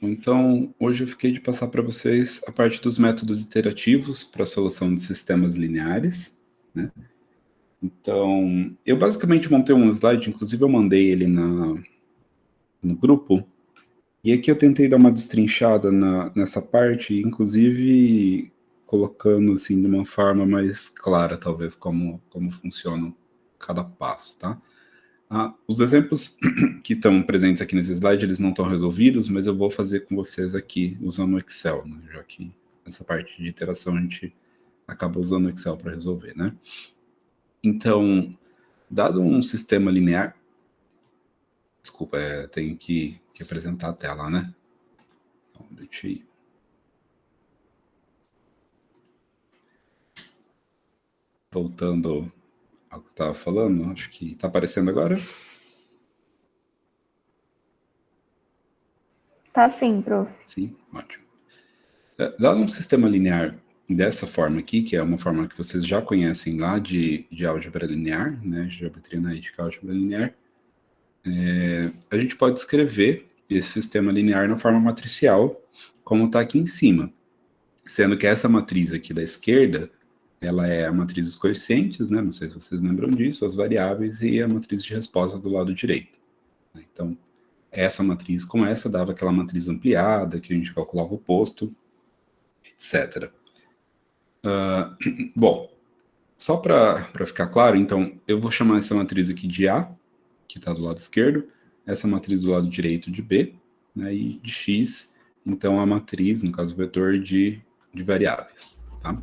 Então, hoje eu fiquei de passar para vocês a parte dos métodos iterativos para a solução de sistemas lineares, né? Então, eu basicamente montei um slide, inclusive eu mandei ele no grupo, e aqui eu tentei dar uma destrinchada nessa parte, inclusive colocando assim de uma forma mais clara, talvez, como funciona cada passo, tá? Os exemplos que estão presentes aqui nesse slide, eles não estão resolvidos, mas eu vou fazer com vocês aqui usando o Excel, né? Já que essa parte de iteração a gente acaba usando o Excel para resolver, né? Então, dado um sistema linear... Desculpa, tenho que apresentar a tela, né? Então, deixa eu ir. Voltando ao que eu estava falando, acho que está aparecendo agora. Tá sim, prof. Sim, ótimo. Dado um sistema linear dessa forma aqui, que é uma forma que vocês já conhecem lá de álgebra linear, né, geometria analítica, álgebra linear, a gente pode escrever esse sistema linear na forma matricial, como está aqui em cima, sendo que essa matriz aqui da esquerda, ela é a matriz dos coeficientes, né, não sei se vocês lembram disso, as variáveis, e a matriz de respostas do lado direito. Então, essa matriz com essa dava aquela matriz ampliada, que a gente calculava o posto, etc. Bom, só para ficar claro, então, eu vou chamar essa matriz aqui de A, que está do lado esquerdo, essa matriz do lado direito de B, né, e de X, então a matriz, no caso o vetor de variáveis. Tá?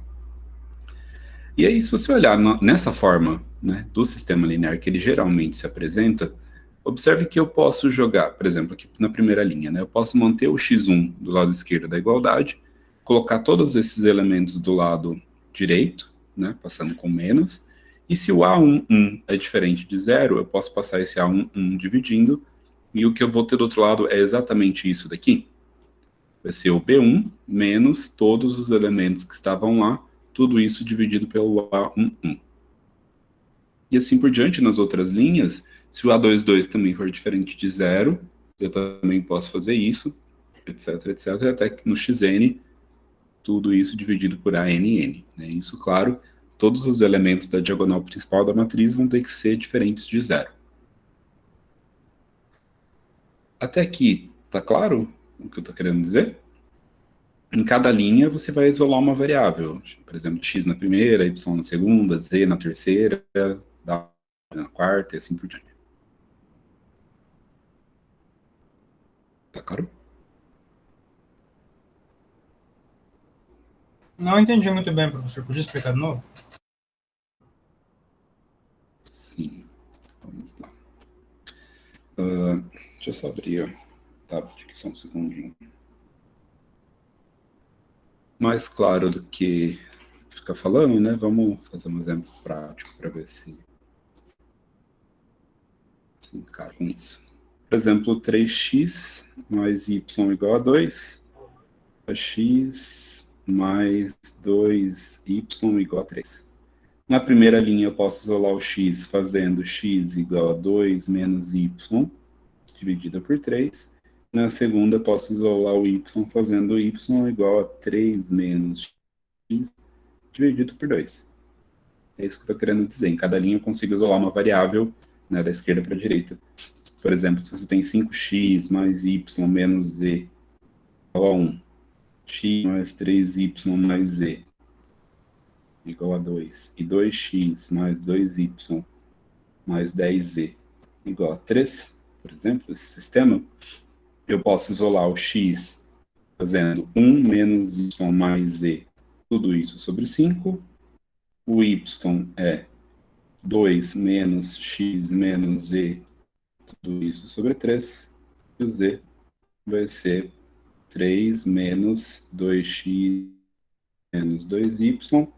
E aí, se você olhar nessa forma, né, do sistema linear que ele geralmente se apresenta, observe que eu posso jogar, por exemplo, aqui na primeira linha, né, eu posso manter o x1 do lado esquerdo da igualdade, colocar todos esses elementos do lado direito, né, passando com menos, e se o A11 é diferente de zero, eu posso passar esse A11 dividindo, e o que eu vou ter do outro lado é exatamente isso daqui. Vai ser o B1 menos todos os elementos que estavam lá, tudo isso dividido pelo A11. E assim por diante, nas outras linhas, se o A22 também for diferente de zero, eu também posso fazer isso, etc, etc, até que no Xn, tudo isso dividido por ANN. Né? Isso, claro, todos os elementos da diagonal principal da matriz vão ter que ser diferentes de zero. Até aqui, tá claro o que eu estou querendo dizer? Em cada linha, você vai isolar uma variável. Por exemplo, x na primeira, y na segunda, z na terceira, w na quarta e assim por diante. Tá claro? Não entendi muito bem, professor. Podia explicar de novo? Sim. Vamos lá. Deixa eu só abrir o tablet aqui só um segundinho. Mais claro do que ficar falando, né? Vamos fazer um exemplo prático para ver se encaixa com isso. Por exemplo, 3x mais y igual a 2, x mais 2y igual a 3. Na primeira linha, eu posso isolar o x fazendo x igual a 2 menos y dividida por 3. Na segunda, eu posso isolar o y fazendo y igual a 3 menos x dividido por 2. É isso que eu estou querendo dizer. Em cada linha, eu consigo isolar uma variável, né, da esquerda para a direita. Por exemplo, se você tem 5x mais y menos z igual a 1, x mais 3y mais z igual a 2, e 2x mais 2y mais 10z igual a 3, por exemplo, esse sistema, eu posso isolar o x fazendo 1 menos y mais z, tudo isso sobre 5, o y é 2 menos x menos z, tudo isso sobre 3, e o z vai ser 3 menos 2x menos 2y,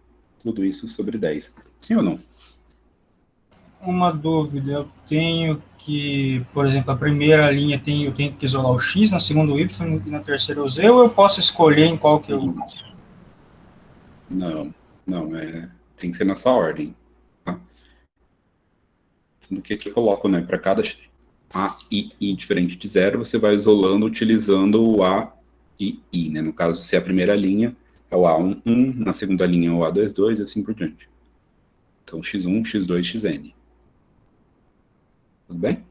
tudo isso sobre 10. Sim ou não? Uma dúvida. Eu tenho que, por exemplo, a primeira linha eu tenho que isolar o x, na segunda o y e na terceira o z, ou eu posso escolher em qual que eu... Não, tem que ser nessa ordem. Tá? Sendo que aqui eu coloco, né, para cada A e I diferente de zero, você vai isolando utilizando o A e I, né? No caso, se a primeira linha é o A1, 1, na segunda linha é o A2, 2 e assim por diante. Então, x1, x2, xn. Tudo bem?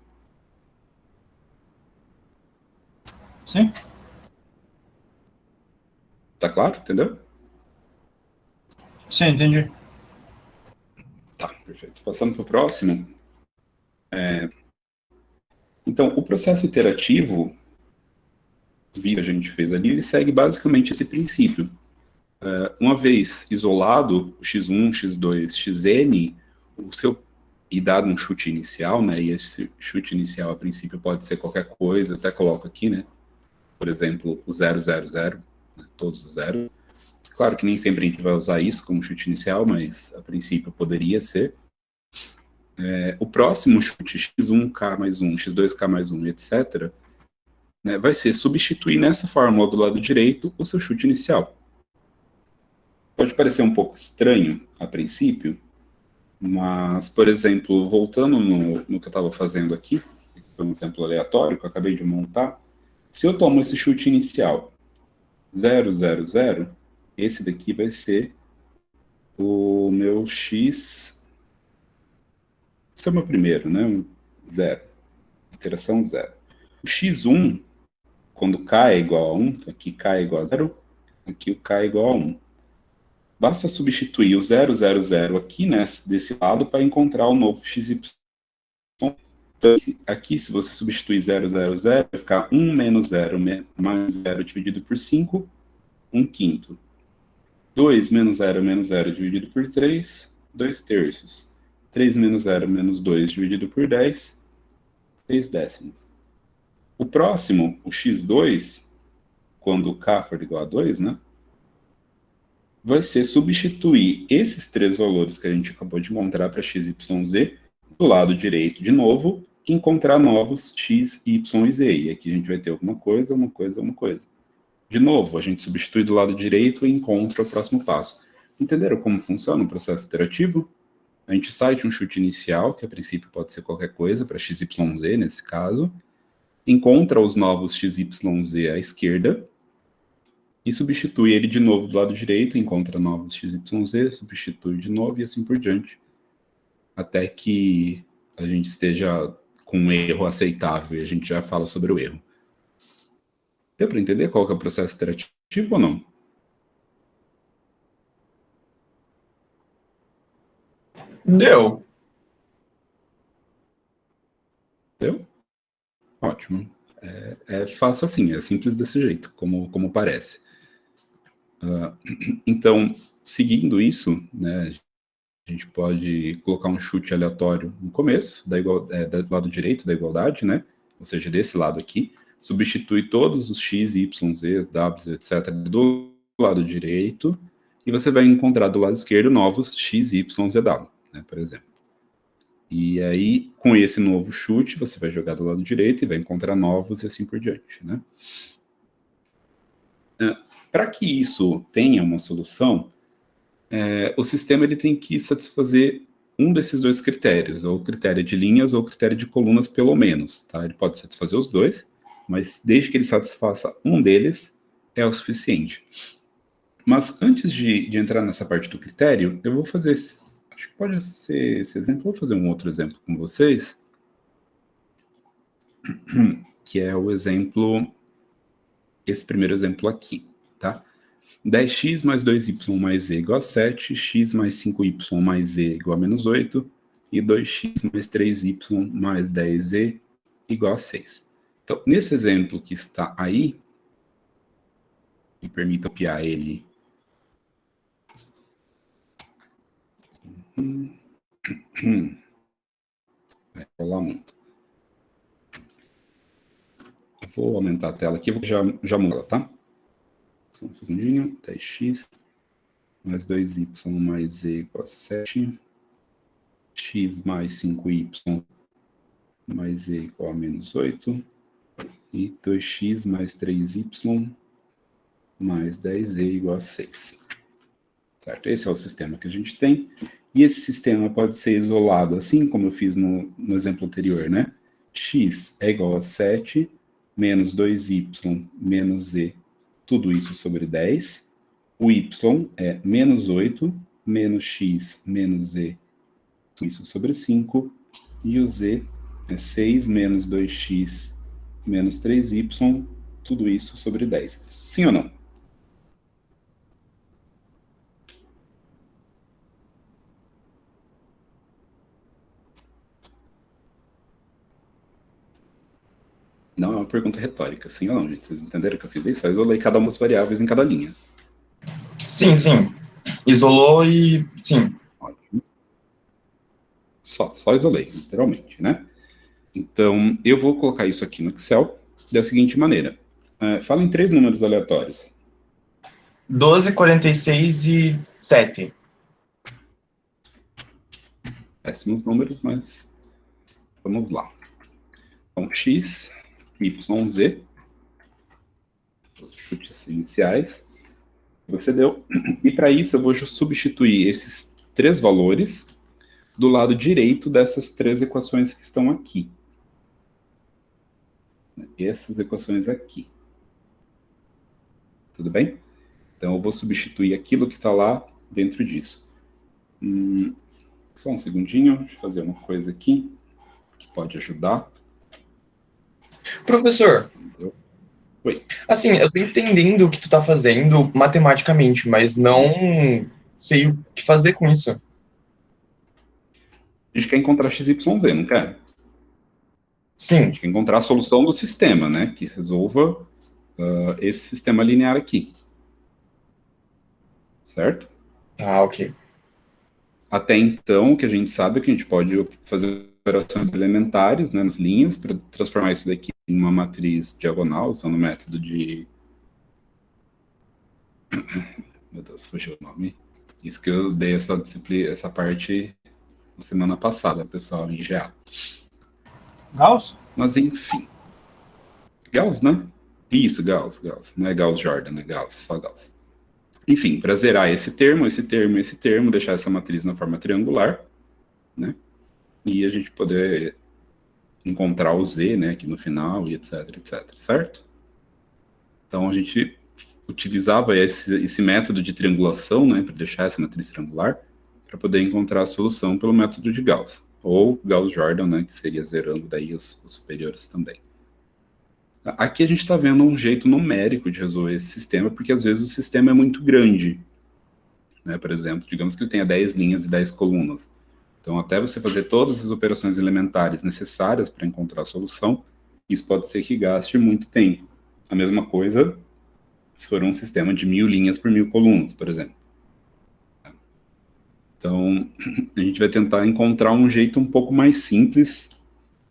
Sim? Tá claro? Entendeu? Sim, entendi. Tá, perfeito. Passando para o próximo. Então, o processo iterativo, que a gente fez ali, ele segue basicamente esse princípio. Uma vez isolado o x1, x2, xn, o seu e dado um chute inicial, né? E esse chute inicial, a princípio, pode ser qualquer coisa, até coloco aqui, né? Por exemplo, o 000, né, todos os zeros. Claro que nem sempre a gente vai usar isso como chute inicial, mas a princípio poderia ser. O próximo chute, x1k mais 1, x2k mais 1, etc., né, vai ser substituir nessa fórmula do lado direito o seu chute inicial. Pode parecer um pouco estranho a princípio, mas, por exemplo, voltando no que eu estava fazendo aqui, que foi um exemplo aleatório que eu acabei de montar, se eu tomo esse chute inicial 0, 0, 0, esse daqui vai ser o meu x, esse é o meu primeiro, né? 0, iteração 0. O x1, quando k é igual a 1, aqui k é igual a 0, aqui o k é igual a 1. Basta substituir o 0, 0, 0 aqui desse lado para encontrar o novo xy. Então, aqui, se você substituir 0, 0, 0, vai ficar 1 menos 0 mais 0 dividido por 5, 1 quinto. 2 menos 0 dividido por 3, 2 terços. 3 menos 0 menos 2 dividido por 10, 3 décimos. O próximo, o x2, quando k for igual a 2, né? Vai ser substituir esses três valores que a gente acabou de encontrar para x, y, z, do lado direito de novo, e encontrar novos x, y e z. E aqui a gente vai ter alguma coisa, uma coisa, uma coisa. De novo, a gente substitui do lado direito e encontra o próximo passo. Entenderam como funciona o processo iterativo? A gente sai de um chute inicial, que a princípio pode ser qualquer coisa, para x, y, z nesse caso, encontra os novos x, y, z à esquerda, e substitui ele de novo do lado direito, encontra novos x, y, z, substitui de novo e assim por diante. Até que a gente esteja com um erro aceitável e a gente já fala sobre o erro. Deu para entender qual que é o processo iterativo ou não? Deu. Deu? Ótimo. É fácil assim, é simples desse jeito, como parece. Então, seguindo isso, né, a gente pode colocar um chute aleatório no começo, do lado direito da igualdade, né? Ou seja, desse lado aqui, substitui todos os x, y, z, w, etc. do lado direito, e você vai encontrar do lado esquerdo novos x, y, z, w, né, por exemplo. E aí, com esse novo chute, você vai jogar do lado direito e vai encontrar novos e assim por diante, né? Para que isso tenha uma solução, o sistema ele tem que satisfazer um desses dois critérios, ou o critério de linhas ou o critério de colunas, pelo menos. Tá? Ele pode satisfazer os dois, mas desde que ele satisfaça um deles, é o suficiente. Mas antes de entrar nessa parte do critério, eu vou fazer, acho que pode ser esse exemplo, vou fazer um outro exemplo com vocês, que é o exemplo, esse primeiro exemplo aqui, tá? 10x mais 2y mais z igual a 7, x mais 5y mais z igual a menos 8, e 2x mais 3y mais 10z igual a 6. Então, nesse exemplo que está aí, me permita copiar ele. Vai rolar muito. Eu vou aumentar a tela aqui, já muda, tá? Só um segundinho. 10x mais 2y mais z igual a 7, x mais 5y mais z igual a menos 8, e 2x mais 3y mais 10z igual a 6. Certo? Esse é o sistema que a gente tem. E esse sistema pode ser isolado, assim como eu fiz no exemplo anterior, né? x é igual a 7 menos 2y menos z, tudo isso sobre 10. O y é menos 8 menos x menos z, tudo isso sobre 5. E o z é 6 menos 2x menos 3y, tudo isso sobre 10. Sim ou não? Não é uma pergunta retórica, sim ou não, gente? Vocês entenderam que eu fiz isso? Só isolei cada uma das variáveis em cada linha. Sim, sim. Isolou e... Sim. Ótimo. Só isolei, literalmente, né? Então, eu vou colocar isso aqui no Excel da seguinte maneira. Fala em 3 números aleatórios. 12, 46 e 7. Péssimos números, mas vamos lá. Então, x, y, z, os chutes iniciais, você deu. E para isso eu vou substituir esses 3 valores do lado direito dessas 3 equações que estão aqui. Essas equações aqui. Tudo bem? Então eu vou substituir aquilo que está lá dentro disso. Só um segundinho, deixa eu fazer uma coisa aqui que pode ajudar. Professor, Entendeu? Oi. assim, eu tô entendendo o que tu tá fazendo matematicamente, mas não sei o que fazer com isso. A gente quer encontrar x, y, z, não quer? A Sim. gente quer encontrar a solução do sistema, né? Que resolva esse sistema linear aqui. Certo? Ah, ok. Até então, o que a gente sabe é que a gente pode fazer operações elementares, né, nas linhas para transformar isso daqui em uma matriz diagonal, usando o método de... Meu Deus, fugiu o nome. Isso que eu dei essa disciplina, essa parte na semana passada, pessoal, em GA. Gauss? Mas enfim. Gauss, né? Isso, Gauss. Não é Gauss-Jordan, é Gauss, só Gauss. Enfim, para zerar esse termo, deixar essa matriz na forma triangular, né? E a gente poder encontrar o z, né, aqui no final, e etc, certo? Então a gente utilizava esse método de triangulação, né, para deixar essa matriz triangular, para poder encontrar a solução pelo método de Gauss, ou Gauss-Jordan, né, que seria zerando daí os superiores também. Aqui a gente está vendo um jeito numérico de resolver esse sistema, porque às vezes o sistema é muito grande, né, por exemplo, digamos que ele tenha 10 linhas e 10 colunas. Então, até você fazer todas as operações elementares necessárias para encontrar a solução, isso pode ser que gaste muito tempo. A mesma coisa se for um sistema de 1000 linhas por 1000 colunas, por exemplo. Então, a gente vai tentar encontrar um jeito um pouco mais simples,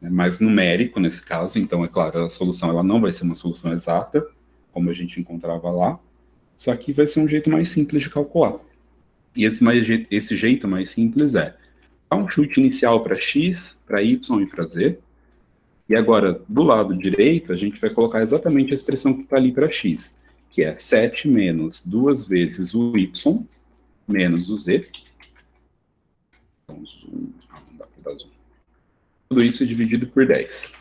né, mais numérico nesse caso. Então, é claro, a solução ela não vai ser uma solução exata, como a gente encontrava lá, só que vai ser um jeito mais simples de calcular. E esse jeito mais simples é dá um chute inicial para x, para y e para z. E agora, do lado direito, a gente vai colocar exatamente a expressão que está ali para x, que é 7 menos 2 vezes o y menos o z. Então, zoom. Não dá para dar zoom. Tudo isso é dividido por 10.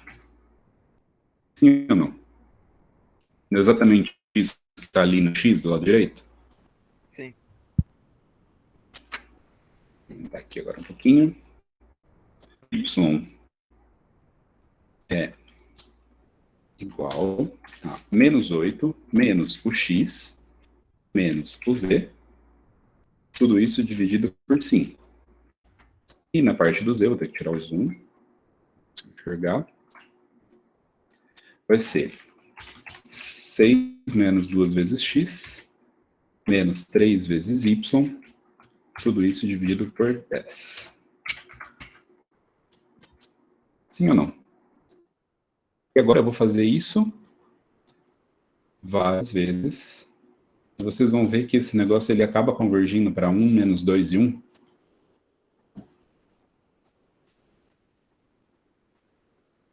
Sim ou não? É exatamente isso que está ali no x do lado direito? Sim. Vou mudar aqui agora um pouquinho. Y é igual a menos 8 menos o x menos o z, tudo isso dividido por 5. E na parte do z, eu vou ter que tirar o zoom, enxergar, vai ser 6 menos 2 vezes x, menos 3 vezes y, tudo isso dividido por 10. Sim ou não? E agora eu vou fazer isso várias vezes. Vocês vão ver que esse negócio ele acaba convergindo para 1, menos 2 e 1.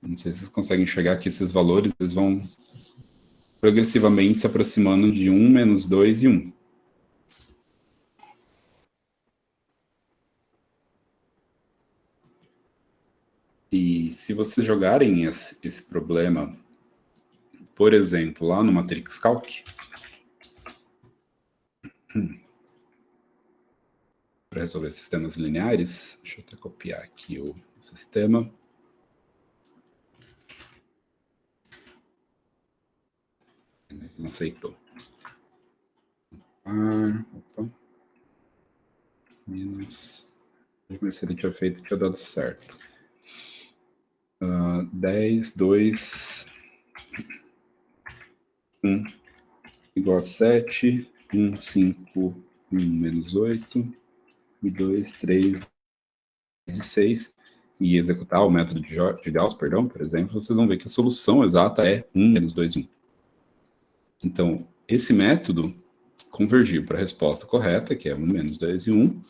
Não sei se vocês conseguem enxergar que esses valores eles vão progressivamente se aproximando de 1, menos 2 e 1. E se vocês jogarem esse problema, por exemplo, lá no Matrix Calc, para resolver sistemas lineares, deixa eu até copiar aqui o sistema. Não aceitou. Opa. Menos. Deixa eu ver se ele tinha feito e tinha dado certo. 10, 2, 1 igual a 7, 1, 5, 1 menos 8, e 2, 3, e 6. E executar o método de Gauss, perdão, por exemplo, vocês vão ver que a solução exata é 1 menos 2, 1. Então, esse método convergiu para a resposta correta, que é 1 menos 2 e 1,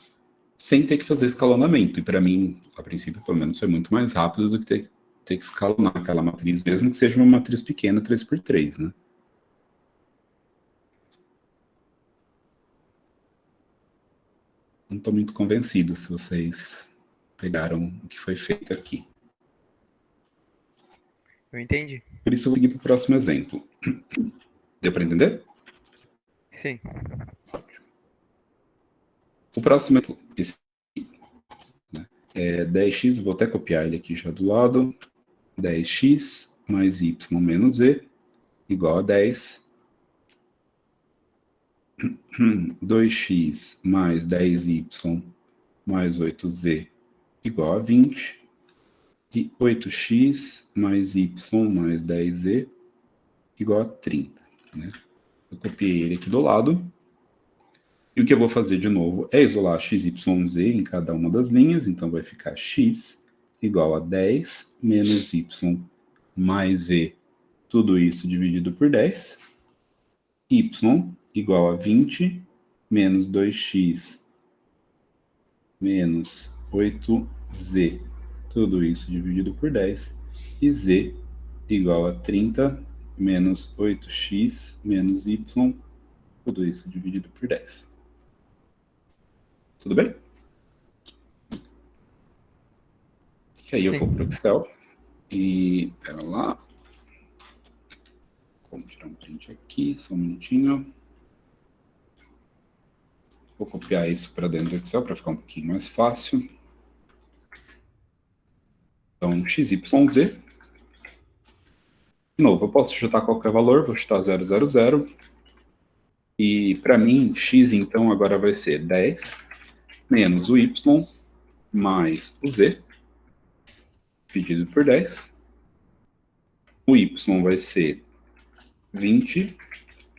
sem ter que fazer escalonamento. E para mim, a princípio, pelo menos, foi muito mais rápido do que ter que escalonar aquela matriz, mesmo que seja uma matriz pequena, 3x3, né? Não estou muito convencido se vocês pegaram o que foi feito aqui. Eu entendi. Por isso, eu vou seguir para o próximo exemplo. Deu para entender? Sim. O próximo exemplo, esse aqui, né, é 10x, vou até copiar ele aqui já do lado. 10x mais y menos z igual a 10. 2x mais 10y mais 8z igual a 20. E 8x mais y mais 10z igual a 30. Né? Eu copiei ele aqui do lado. E o que eu vou fazer de novo é isolar x, y, z em cada uma das linhas. Então vai ficar x igual a 10 menos y mais z, tudo isso dividido por 10. Y igual a 20 menos 2x menos 8z, tudo isso dividido por 10. E z igual a 30 menos 8x menos y, tudo isso dividido por 10. Tudo bem? E aí eu vou para o Excel e pera lá. Vamos tirar um print aqui, só um minutinho. Vou copiar isso para dentro do Excel para ficar um pouquinho mais fácil. Então, x, y, z. De novo, eu posso chutar qualquer valor, vou chutar 0, 0, 0. E para mim, x então agora vai ser 10 menos o y mais o z, dividido por 10. O y vai ser 20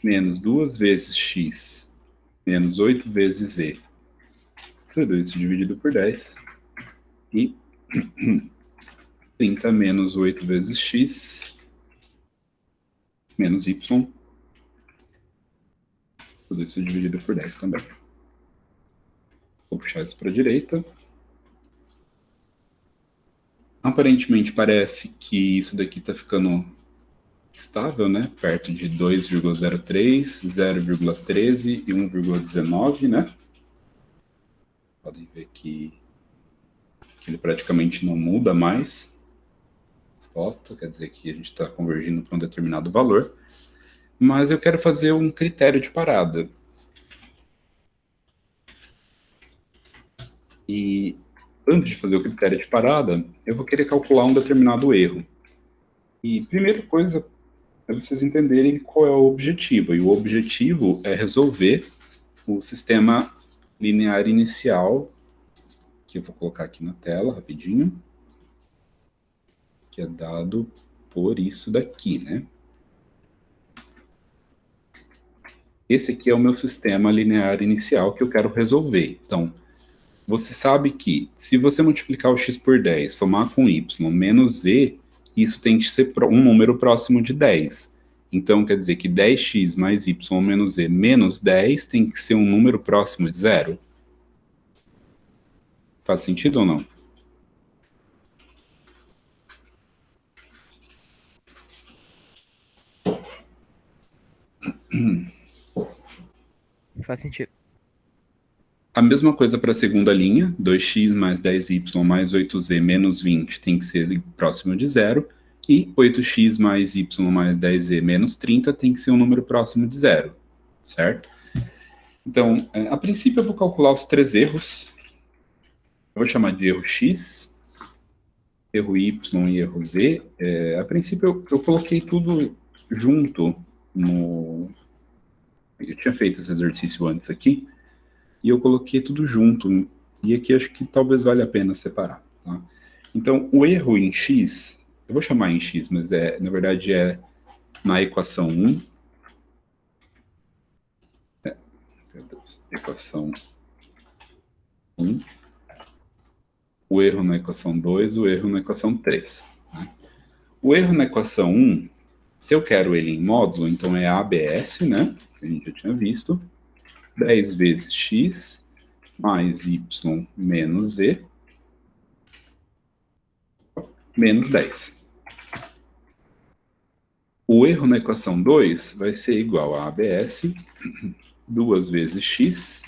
menos 2 vezes x menos 8 vezes z. Tudo isso dividido por 10. E 30 menos 8 vezes x menos y. Tudo isso dividido por 10 também. Vou puxar isso para a direita. Aparentemente parece que isso daqui está ficando estável, né? Perto de 2,03, 0,13 e 1,19, né? Podem ver que ele praticamente não muda mais. Resposta, quer dizer que a gente está convergindo para um determinado valor. Mas eu quero fazer um critério de parada. E antes de fazer o critério de parada, eu vou querer calcular um determinado erro. E primeira coisa é vocês entenderem qual é o objetivo. E o objetivo é resolver o sistema linear inicial, que eu vou colocar aqui na tela rapidinho, que é dado por isso daqui, né? Esse aqui é o meu sistema linear inicial que eu quero resolver. Então, você sabe que se você multiplicar o x por 10, somar com y menos z, isso tem que ser um número próximo de 10. Então, quer dizer que 10x mais y menos z menos 10 tem que ser um número próximo de 0. Faz sentido ou não? Faz sentido. mesma coisa para a segunda linha, 2x mais 10y mais 8z menos 20 tem que ser próximo de zero, e 8x mais y mais 10z menos 30 tem que ser um número próximo de zero, certo? Então, a princípio eu vou calcular os 3 erros. Eu vou chamar de erro x, erro y e erro z. A princípio eu coloquei tudo junto no... Eu tinha feito esse exercício antes aqui, e eu coloquei tudo junto, e aqui acho que talvez valha a pena separar. Tá? Então, o erro em x, eu vou chamar em x, mas na verdade é na equação 1. Equação 1. O erro na equação 2, o erro na equação 3. Né? O erro na equação 1, se eu quero ele em módulo, então é ABS, né? Que a gente já tinha visto. 10 vezes x mais y menos z menos 10. O erro na equação 2 vai ser igual a ABS 2 vezes x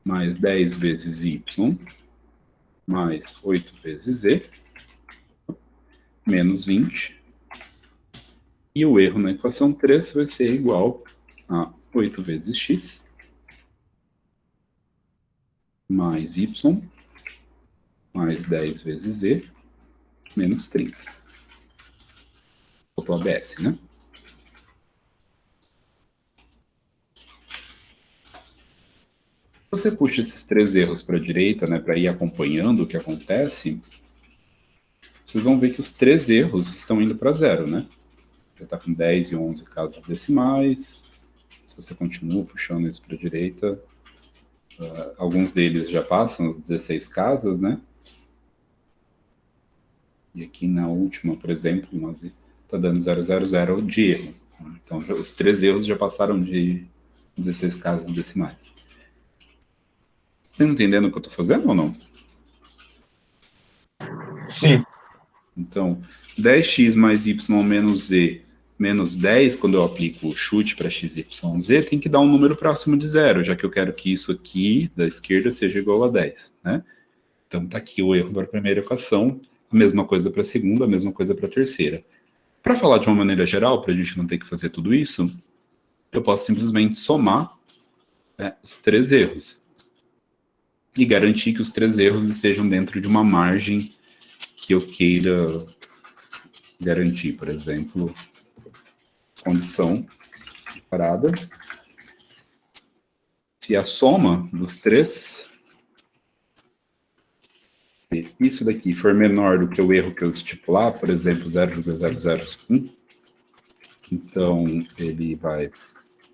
mais 10 vezes y mais 8 vezes z menos 20. E o erro na equação 3 vai ser igual a 8 vezes x mais y mais 10 vezes z menos 30. Faltou ABS, né? Você puxa esses 3 erros para a direita, né, para ir acompanhando o que acontece, vocês vão ver que os 3 erros estão indo para zero, né? Já está com 10 e 11 casas decimais. Se você continua puxando isso para a direita, alguns deles já passam as 16 casas, né? E aqui na última, por exemplo, está dando 000 de erro. Então, os 3 erros já passaram de 16 casas decimais. Você está entendendo o que eu estou fazendo ou não? Sim. Então, 10x mais y menos z menos 10, quando eu aplico o chute para x, y, z, tem que dar um número próximo de zero, já que eu quero que isso aqui, da esquerda, seja igual a 10, né? Então, está aqui o erro para a primeira equação, a mesma coisa para a segunda, a mesma coisa para a terceira. Para falar de uma maneira geral, para a gente não ter que fazer tudo isso, eu posso simplesmente somar os 3 erros. E garantir que os 3 erros estejam dentro de uma margem que eu queira garantir. Por exemplo, condição de parada. Se a soma dos 3, se isso daqui for menor do que o erro que eu estipular, por exemplo, 0,001, então ele vai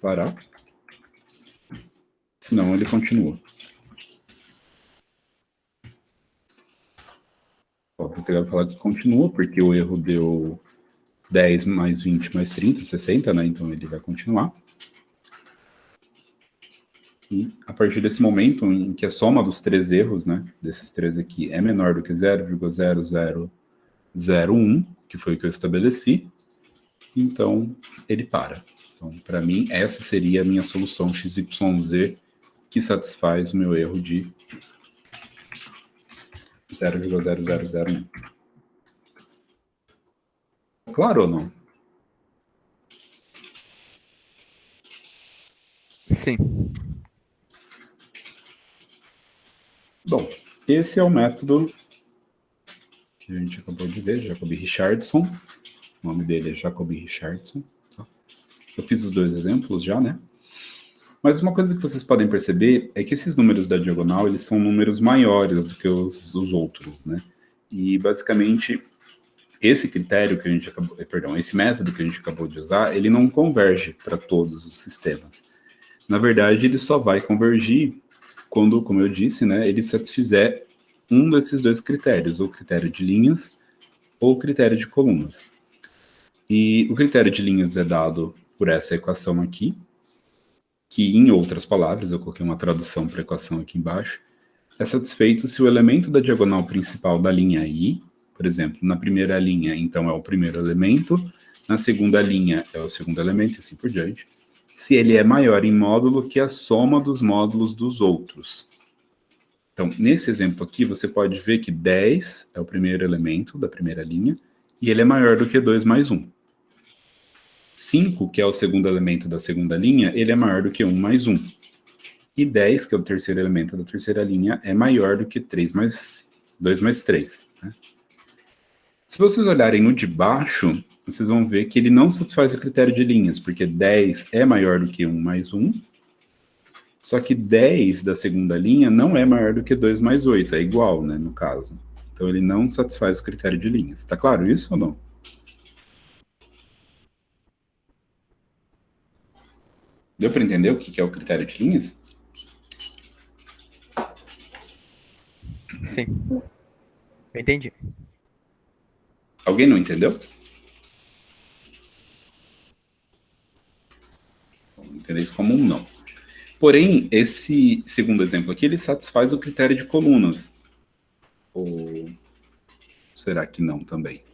parar. Senão ele continua. Vou pegar e falar que continua, porque o erro deu 10 mais 20 mais 30, 60, né? Então ele vai continuar. E a partir desse momento em que a soma dos 3 erros, né, desses 3 aqui, é menor do que 0,0001, que foi o que eu estabeleci, então ele para. Então, para mim, essa seria a minha solução XYZ, que satisfaz o meu erro de 0,0001. Claro ou não? Sim. Bom, esse é o método que a gente acabou de ver, Jacobi Richardson. O nome dele é Jacobi Richardson. Eu fiz os 2 exemplos já, né? Mas uma coisa que vocês podem perceber é que esses números da diagonal, eles são números maiores do que os outros, né? E, basicamente, esse critério que a gente acabou... esse método que a gente acabou de usar, ele não converge para todos os sistemas. Na verdade, ele só vai convergir quando, como eu disse, né, ele satisfizer um desses 2 critérios, ou o critério de linhas ou o critério de colunas. E o critério de linhas é dado por essa equação aqui, que, em outras palavras, eu coloquei uma tradução para a equação aqui embaixo, é satisfeito se o elemento da diagonal principal da linha I, por exemplo, na primeira linha, então é o primeiro elemento, na segunda linha é o segundo elemento, e assim por diante, se ele é maior em módulo que a soma dos módulos dos outros. Então, nesse exemplo aqui, você pode ver que 10 é o primeiro elemento da primeira linha, e ele é maior do que 2 mais 1. 5, que é o segundo elemento da segunda linha, ele é maior do que 1 mais 1. E 10, que é o terceiro elemento da terceira linha, é maior do que 2 mais 3. Né? Se vocês olharem no de baixo, vocês vão ver que ele não satisfaz o critério de linhas, porque 10 é maior do que 1 mais 1, só que 10 da segunda linha não é maior do que 2 mais 8, é igual, né, no caso. Então ele não satisfaz o critério de linhas. Tá claro isso ou não? Deu para entender o que é o critério de linhas? Sim. Eu entendi. Alguém não entendeu? Vamos entender isso como um não. Porém, esse segundo exemplo aqui, ele satisfaz o critério de colunas. Ou será que não também?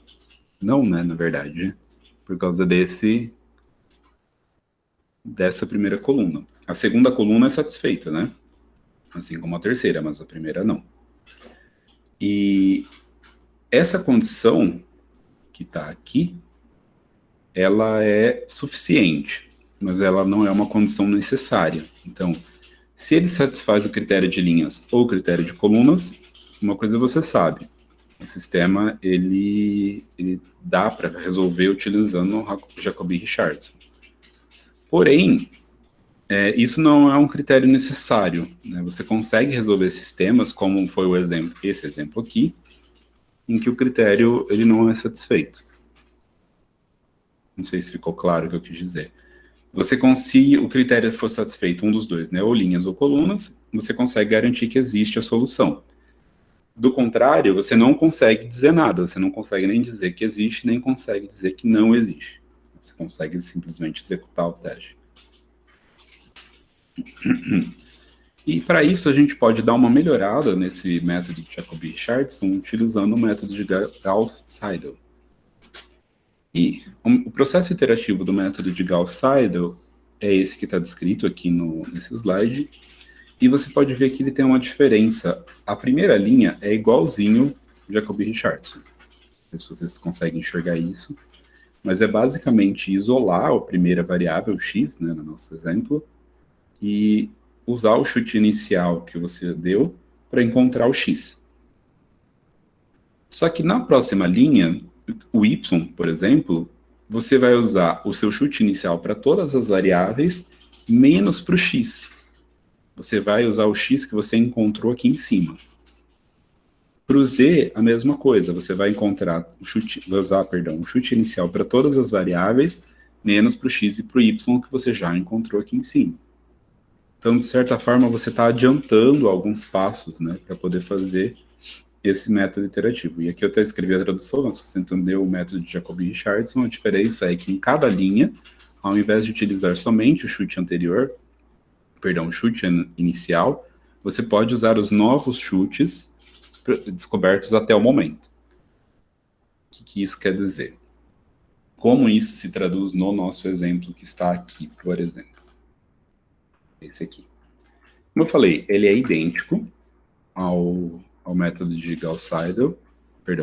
Não, né, na verdade, por causa dessa primeira coluna. A segunda coluna é satisfeita, né? Assim como a terceira, mas a primeira não. E essa condição que está aqui, ela é suficiente, mas ela não é uma condição necessária. Então, se ele satisfaz o critério de linhas ou o critério de colunas, uma coisa você sabe, o sistema ele dá para resolver utilizando o Jacobi-Richardson. Porém, isso não é um critério necessário. Né? Você consegue resolver sistemas, como foi esse exemplo aqui, em que o critério ele não é satisfeito. Não sei se ficou claro o que eu quis dizer. Se o critério for satisfeito, um dos dois, né, ou linhas ou colunas, você consegue garantir que existe a solução. Do contrário, você não consegue dizer nada, você não consegue nem dizer que existe, nem consegue dizer que não existe. Você consegue simplesmente executar o teste. E para isso a gente pode dar uma melhorada nesse método de Jacobi-Richardson utilizando o método de Gauss-Seidel. E o processo iterativo do método de Gauss-Seidel é esse que está descrito aqui nesse slide. E você pode ver que ele tem uma diferença. A primeira linha é igualzinho Jacobi-Richardson. Não sei se vocês conseguem enxergar isso. Mas é basicamente isolar a primeira variável, x, né, no nosso exemplo, e usar o chute inicial que você deu para encontrar o x. Só que na próxima linha, o y, por exemplo, você vai usar o seu chute inicial para todas as variáveis, menos para o x. Você vai usar o x que você encontrou aqui em cima. Para o z, a mesma coisa. Você vai usar o chute inicial para todas as variáveis, menos para o x e para o y que você já encontrou aqui em cima. Então, de certa forma, você está adiantando alguns passos, né, para poder fazer esse método iterativo. E aqui eu até escrevi a tradução, mas se você entendeu o método de Jacobi-Richardson, a diferença é que em cada linha, ao invés de utilizar somente o chute inicial, você pode usar os novos chutes descobertos até o momento. O que isso quer dizer? Como isso se traduz no nosso exemplo que está aqui, por exemplo? Esse aqui. Como eu falei, ele é idêntico ao método de Gauss-Seidel,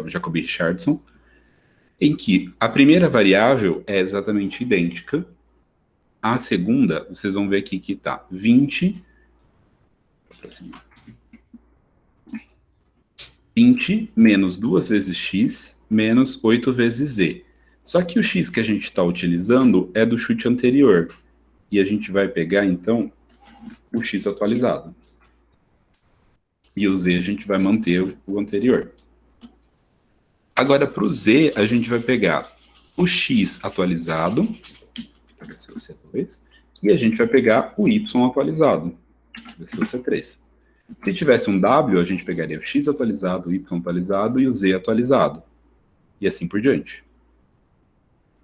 Jacobi-Richardson, em que a primeira variável é exatamente idêntica. A segunda, vocês vão ver aqui que está 20 menos 2 vezes x menos 8 vezes z. Só que o x que a gente está utilizando é do chute anterior. E a gente vai pegar, então, o x atualizado. E o z a gente vai manter o anterior. Agora, para o z, a gente vai pegar o x atualizado, vai ser o C2, e a gente vai pegar o y atualizado, vai ser o C3. Se tivesse um W, a gente pegaria o x atualizado, o y atualizado e o z atualizado. E assim por diante.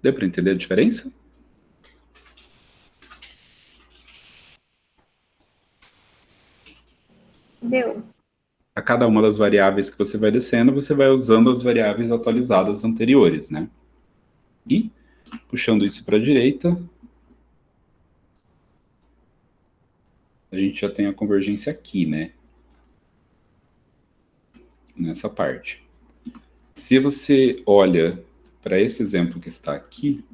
Deu para entender a diferença? Deu. A cada uma das variáveis que você vai descendo, você vai usando as variáveis atualizadas anteriores, né? E, puxando isso para a direita, a gente já tem a convergência aqui, né? nessa parte. Se você olha para esse exemplo que está aqui,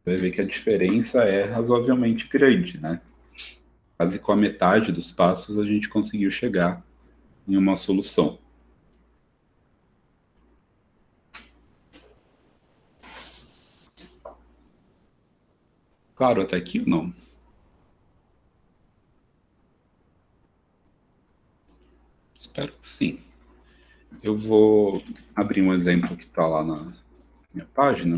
vai ver que a diferença é razoavelmente grande, né? Quase com a metade dos passos a gente conseguiu chegar em uma solução. Claro, até aqui ou não? Espero que sim. Eu vou abrir um exemplo que está lá na minha página.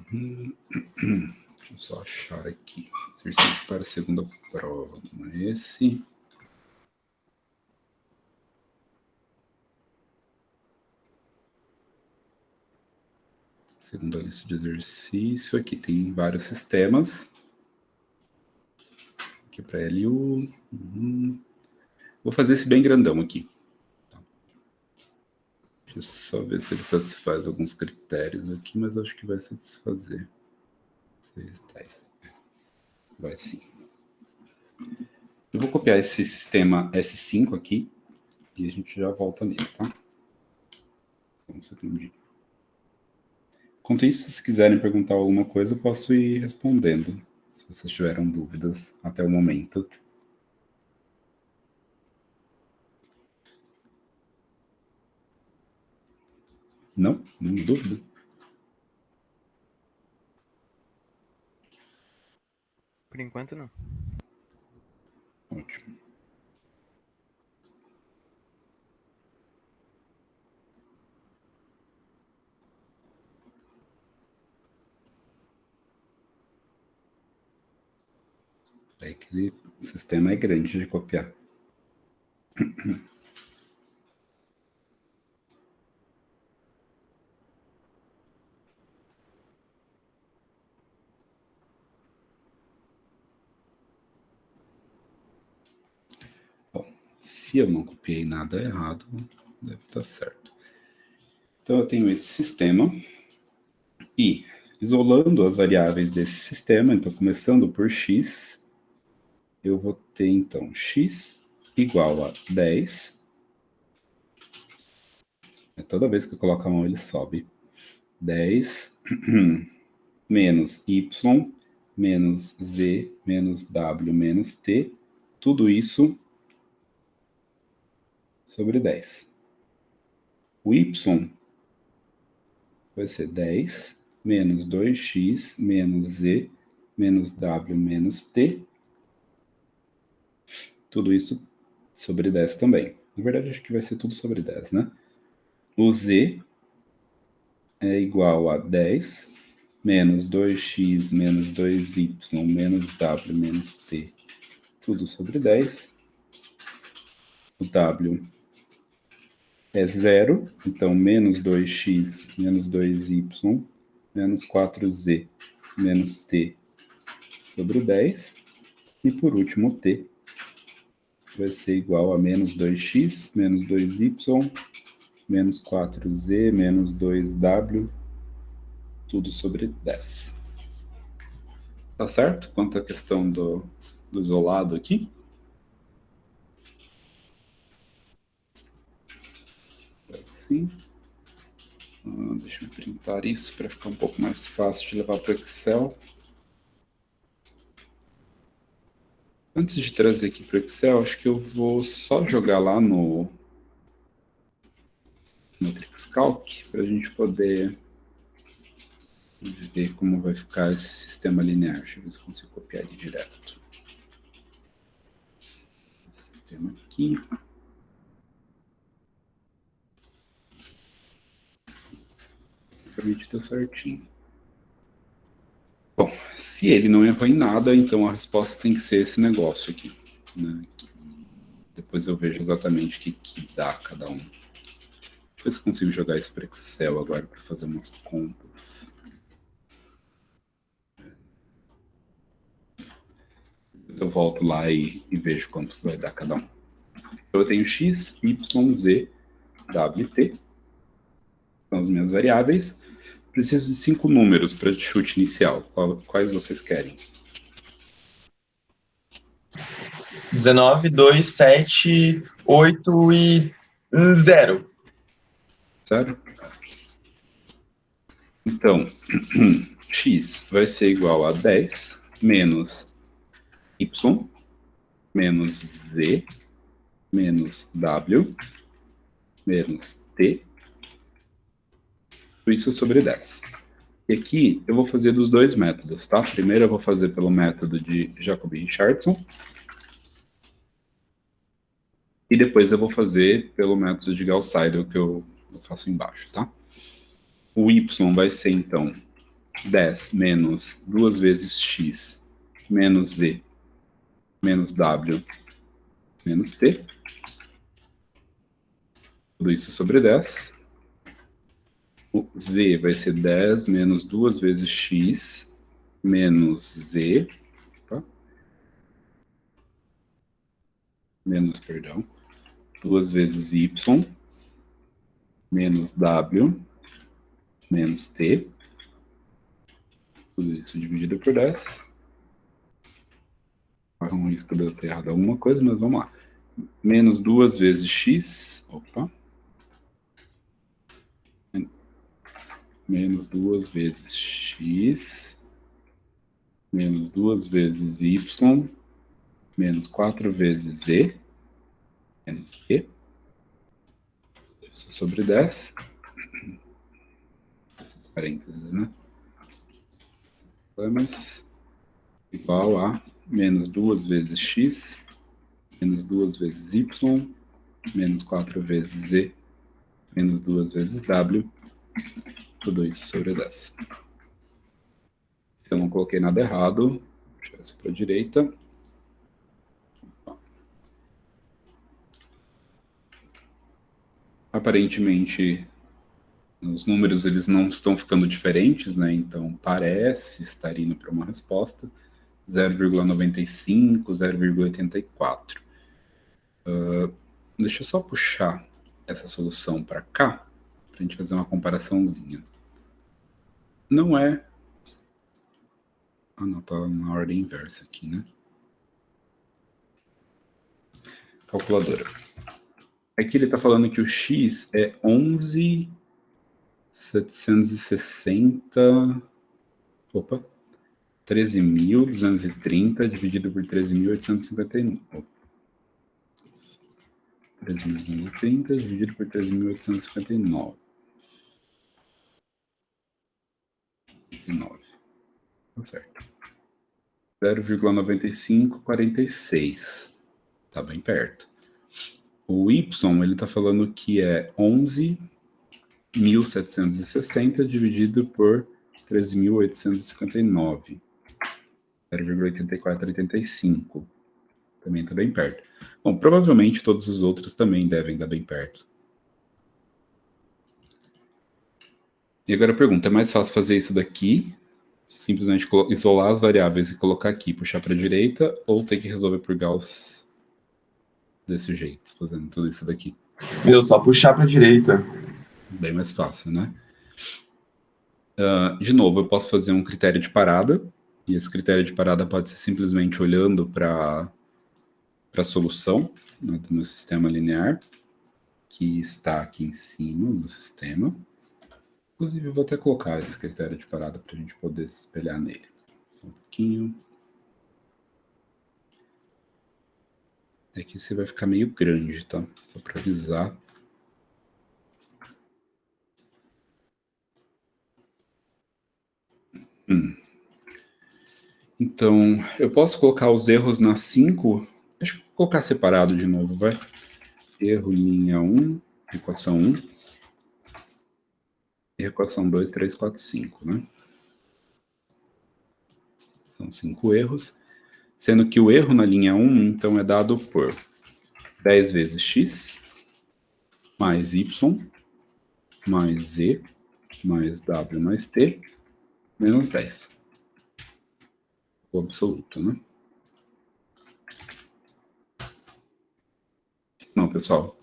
Deixa eu só achar aqui. Exercício para a segunda prova. Não é esse. Segunda lista de exercício. Aqui tem vários sistemas. Aqui para LU. Vou fazer esse bem grandão aqui. Deixa eu só ver se ele satisfaz alguns critérios aqui, mas acho que vai satisfazer. 6, 10. Vai sim. Eu vou copiar esse sistema S5 aqui e a gente já volta nele, tá? Só um segundinho. Enquanto isso, se quiserem perguntar alguma coisa, eu posso ir respondendo, se vocês tiveram dúvidas até o momento. Não? Nenhuma dúvida? Por enquanto, não. Ótimo. É que o sistema é grande de copiar. Bom, se eu não copiei nada errado, deve estar certo. Então eu tenho esse sistema e, isolando as variáveis desse sistema, então começando por x, eu vou ter então x igual a 10. Toda vez que eu coloco a mão ele sobe. 10 menos y menos z menos w menos t, tudo isso sobre 10. O y vai ser 10 menos 2x menos z menos w menos t, tudo isso sobre 10 também. Na verdade, acho que vai ser tudo sobre 10, né? O z é igual a 10 menos 2x menos 2y menos w menos t, tudo sobre 10. O w é 0, então menos 2x menos 2y menos 4z menos t sobre 10. E por último, t vai ser igual a menos 2x menos 2y menos 4z menos 2w, tudo sobre 10. Tá certo? Quanto à questão do isolado aqui? Sim. Deixa eu printar isso para ficar um pouco mais fácil de levar para o Excel. Antes de trazer aqui para o Excel, acho que eu vou só jogar lá no Matrix para a gente poder ver como vai ficar esse sistema linear. Deixa eu ver se eu consigo copiar ele direto. Esse sistema aqui. Realmente deu certinho. Bom, se ele não errou em nada, então a resposta tem que ser esse negócio aqui, né? Depois eu vejo exatamente o que dá cada um. Deixa eu ver se eu consigo jogar isso para Excel agora para fazer umas contas. Eu volto lá e vejo quanto vai dar cada um. Eu tenho x, y, z, w, t. São as minhas variáveis. Preciso de 5 números para chute inicial. Quais vocês querem? 19, 2, 7, 8 e 0. Certo? Então, x vai ser igual a 10 menos y menos z menos w menos t, tudo isso sobre 10. E aqui eu vou fazer dos dois métodos, tá? Primeiro eu vou fazer pelo método de Jacobi-Richardson, e depois eu vou fazer pelo método de Gauss-Seidel, que eu faço embaixo, tá? O y vai ser, então, 10 menos 2 vezes x menos z menos w menos t. Tudo isso sobre 10. O z vai ser 10 menos 2 vezes x menos z. Opa. Menos, perdão. 2 vezes y menos w menos t. Tudo isso dividido por 10. Um risco de eu ter errado alguma coisa, mas vamos lá. Menos 2 vezes x. Opa. Menos 2 vezes x. Menos 2 vezes y. Menos 4 vezes z. Menos q. Isso sobre 10. Parênteses, né? Mas igual a menos 2 vezes x, menos 2 vezes y, menos 4 vezes z, menos 2 vezes w, tudo isso sobre 10. Se eu não coloquei nada errado, deixa eu isso para a direita. Aparentemente, os números eles não estão ficando diferentes, né? Então parece estar indo para uma resposta. 0,95, 0,84. Deixa eu só puxar essa solução para cá, para a gente fazer uma comparaçãozinha. Não é... Ah, não, tá na ordem inversa aqui, né? Calculadora. Aqui ele está falando que o x é 11.760... Opa! 13.230 dividido por 13.859. 13.230 dividido por 13.859. 9. Tá certo. 0,9546. Tá bem perto. O y, ele tá falando que é 11.760 dividido por 13.859. 0,8485. Também está bem perto. Bom, provavelmente todos os outros também devem dar bem perto. E agora a pergunta, é mais fácil fazer isso daqui, simplesmente isolar as variáveis e colocar aqui, puxar para a direita, ou ter que resolver por Gauss desse jeito, fazendo tudo isso daqui? Só puxar para a direita. Bem mais fácil, né? De novo, eu posso fazer um critério de parada, e esse critério de parada pode ser simplesmente olhando para a solução, né, do meu sistema linear, que está aqui em cima do sistema. Inclusive, eu vou até colocar esse critério de parada para a gente poder se espelhar nele. Só um pouquinho. É que esse vai ficar meio grande, tá? Só para avisar. Então, eu posso colocar os erros nas 5. Deixa eu colocar separado de novo, vai. Erro linha 1, equação 1. E equação 2, 3, 4, 5, né? São 5 erros. Sendo que o erro na linha 1, então, é dado por 10 vezes x, mais y, mais z, mais w, mais t, menos 10. O absoluto, né? Não, pessoal.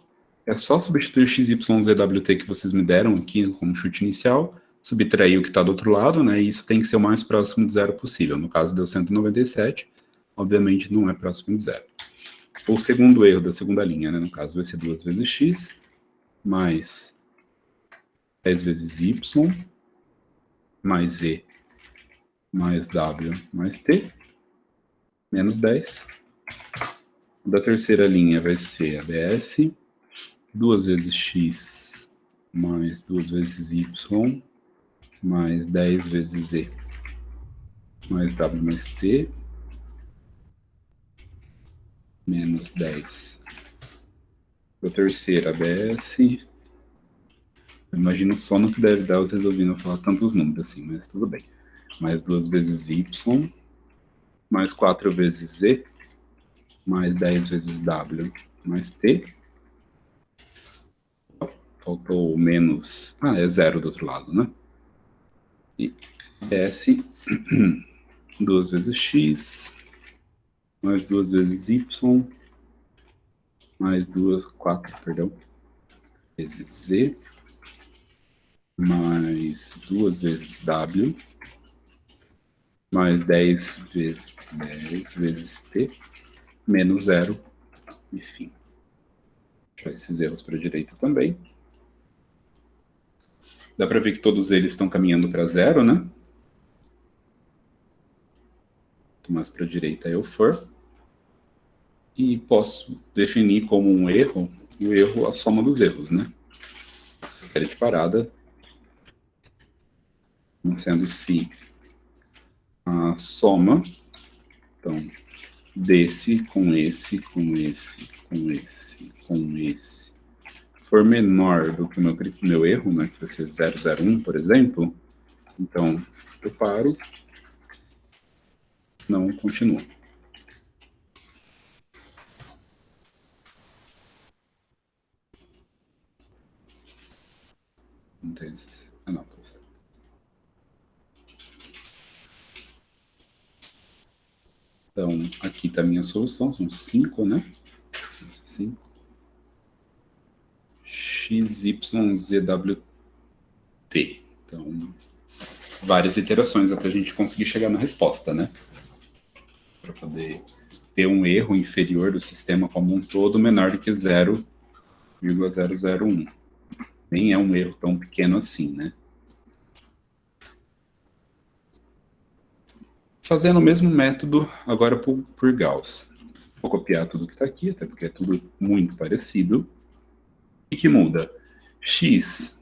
É só substituir x, y, z, w, t que vocês me deram aqui como chute inicial, subtrair o que está do outro lado, né? E isso tem que ser o mais próximo de zero possível. No caso, deu 197. Obviamente, não é próximo de zero. o segundo erro da segunda linha, né? No caso, vai ser 2 vezes x, mais 10 vezes y, mais e, mais w, mais t, menos 10. Da terceira linha vai ser ABS, 2 vezes x, mais 2 vezes y, mais 10 vezes e, mais w mais t, menos 10. Da terceira ABS, imagino só no que deve dar vocês ouvindo falar tantos números assim, mas tudo bem. Mais 2 vezes y, mais 4 vezes z, mais 10 vezes w, mais t. Faltou menos... Ah, é 0 do outro lado, né? E S, 2 vezes x, mais 2 vezes y, mais 4, perdão, vezes z, mais 2 vezes w, mais 10 vezes t, menos 0, enfim. Deixar esses erros para a direita também. Dá para ver que todos eles estão caminhando para 0, né? Quanto mais para a direita eu for. E posso definir como um erro, o erro a soma dos erros, né? Série de parada, sendo se a soma, então, desse com esse, com esse, com esse, com esse, for menor do que o meu erro, né, que vai ser 001, por exemplo, então eu paro, não continuo. Não tem esses... Ah, não, tá certo. Então, aqui está a minha solução, são 5, né? 5. XYZWT. Então, várias iterações até a gente conseguir chegar na resposta, né? Para poder ter um erro inferior do sistema como um todo menor do que 0,001. Nem é um erro tão pequeno assim, né? Fazendo o mesmo método agora por Gauss. Vou copiar tudo que está aqui, até porque é tudo muito parecido. O que muda? X.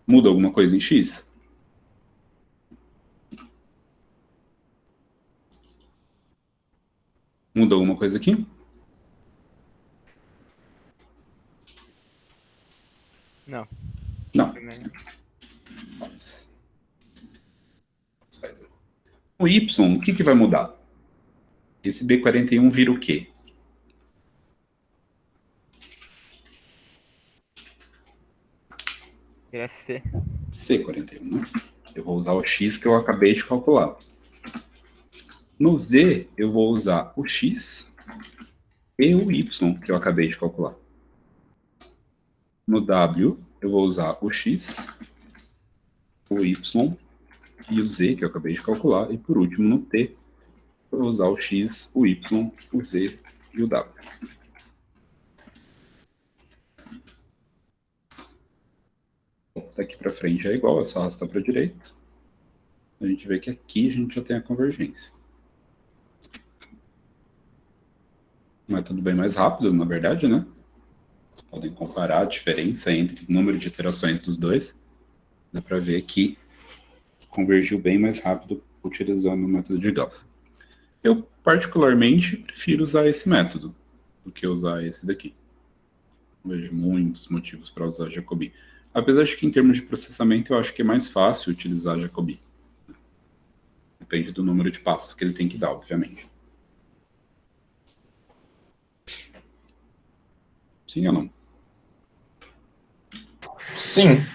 Muda alguma coisa em X? Muda alguma coisa aqui? Não. Não. O Y, o que vai mudar? Esse B41 vira o quê? Vira C. C41, né? Eu vou usar o X que eu acabei de calcular. No Z, eu vou usar o X e o Y que eu acabei de calcular. No W, eu vou usar o X, o Y e o Z que eu acabei de calcular. E por último, no T, eu vou usar o X, o Y, o Z e o W. Daqui para frente é igual, é só arrastar para a direita. A gente vê que aqui a gente já tem a convergência. Um método bem mais rápido, na verdade, né? Vocês podem comparar a diferença entre o número de iterações dos dois. Dá para ver que convergiu bem mais rápido utilizando o método de Gauss. Eu, particularmente, prefiro usar esse método do que usar esse daqui. Vejo muitos motivos para usar Jacobi. Apesar de que, em termos de processamento, eu acho que é mais fácil utilizar Jacobi. Depende do número de passos que ele tem que dar, obviamente. Sim ou não? Sim.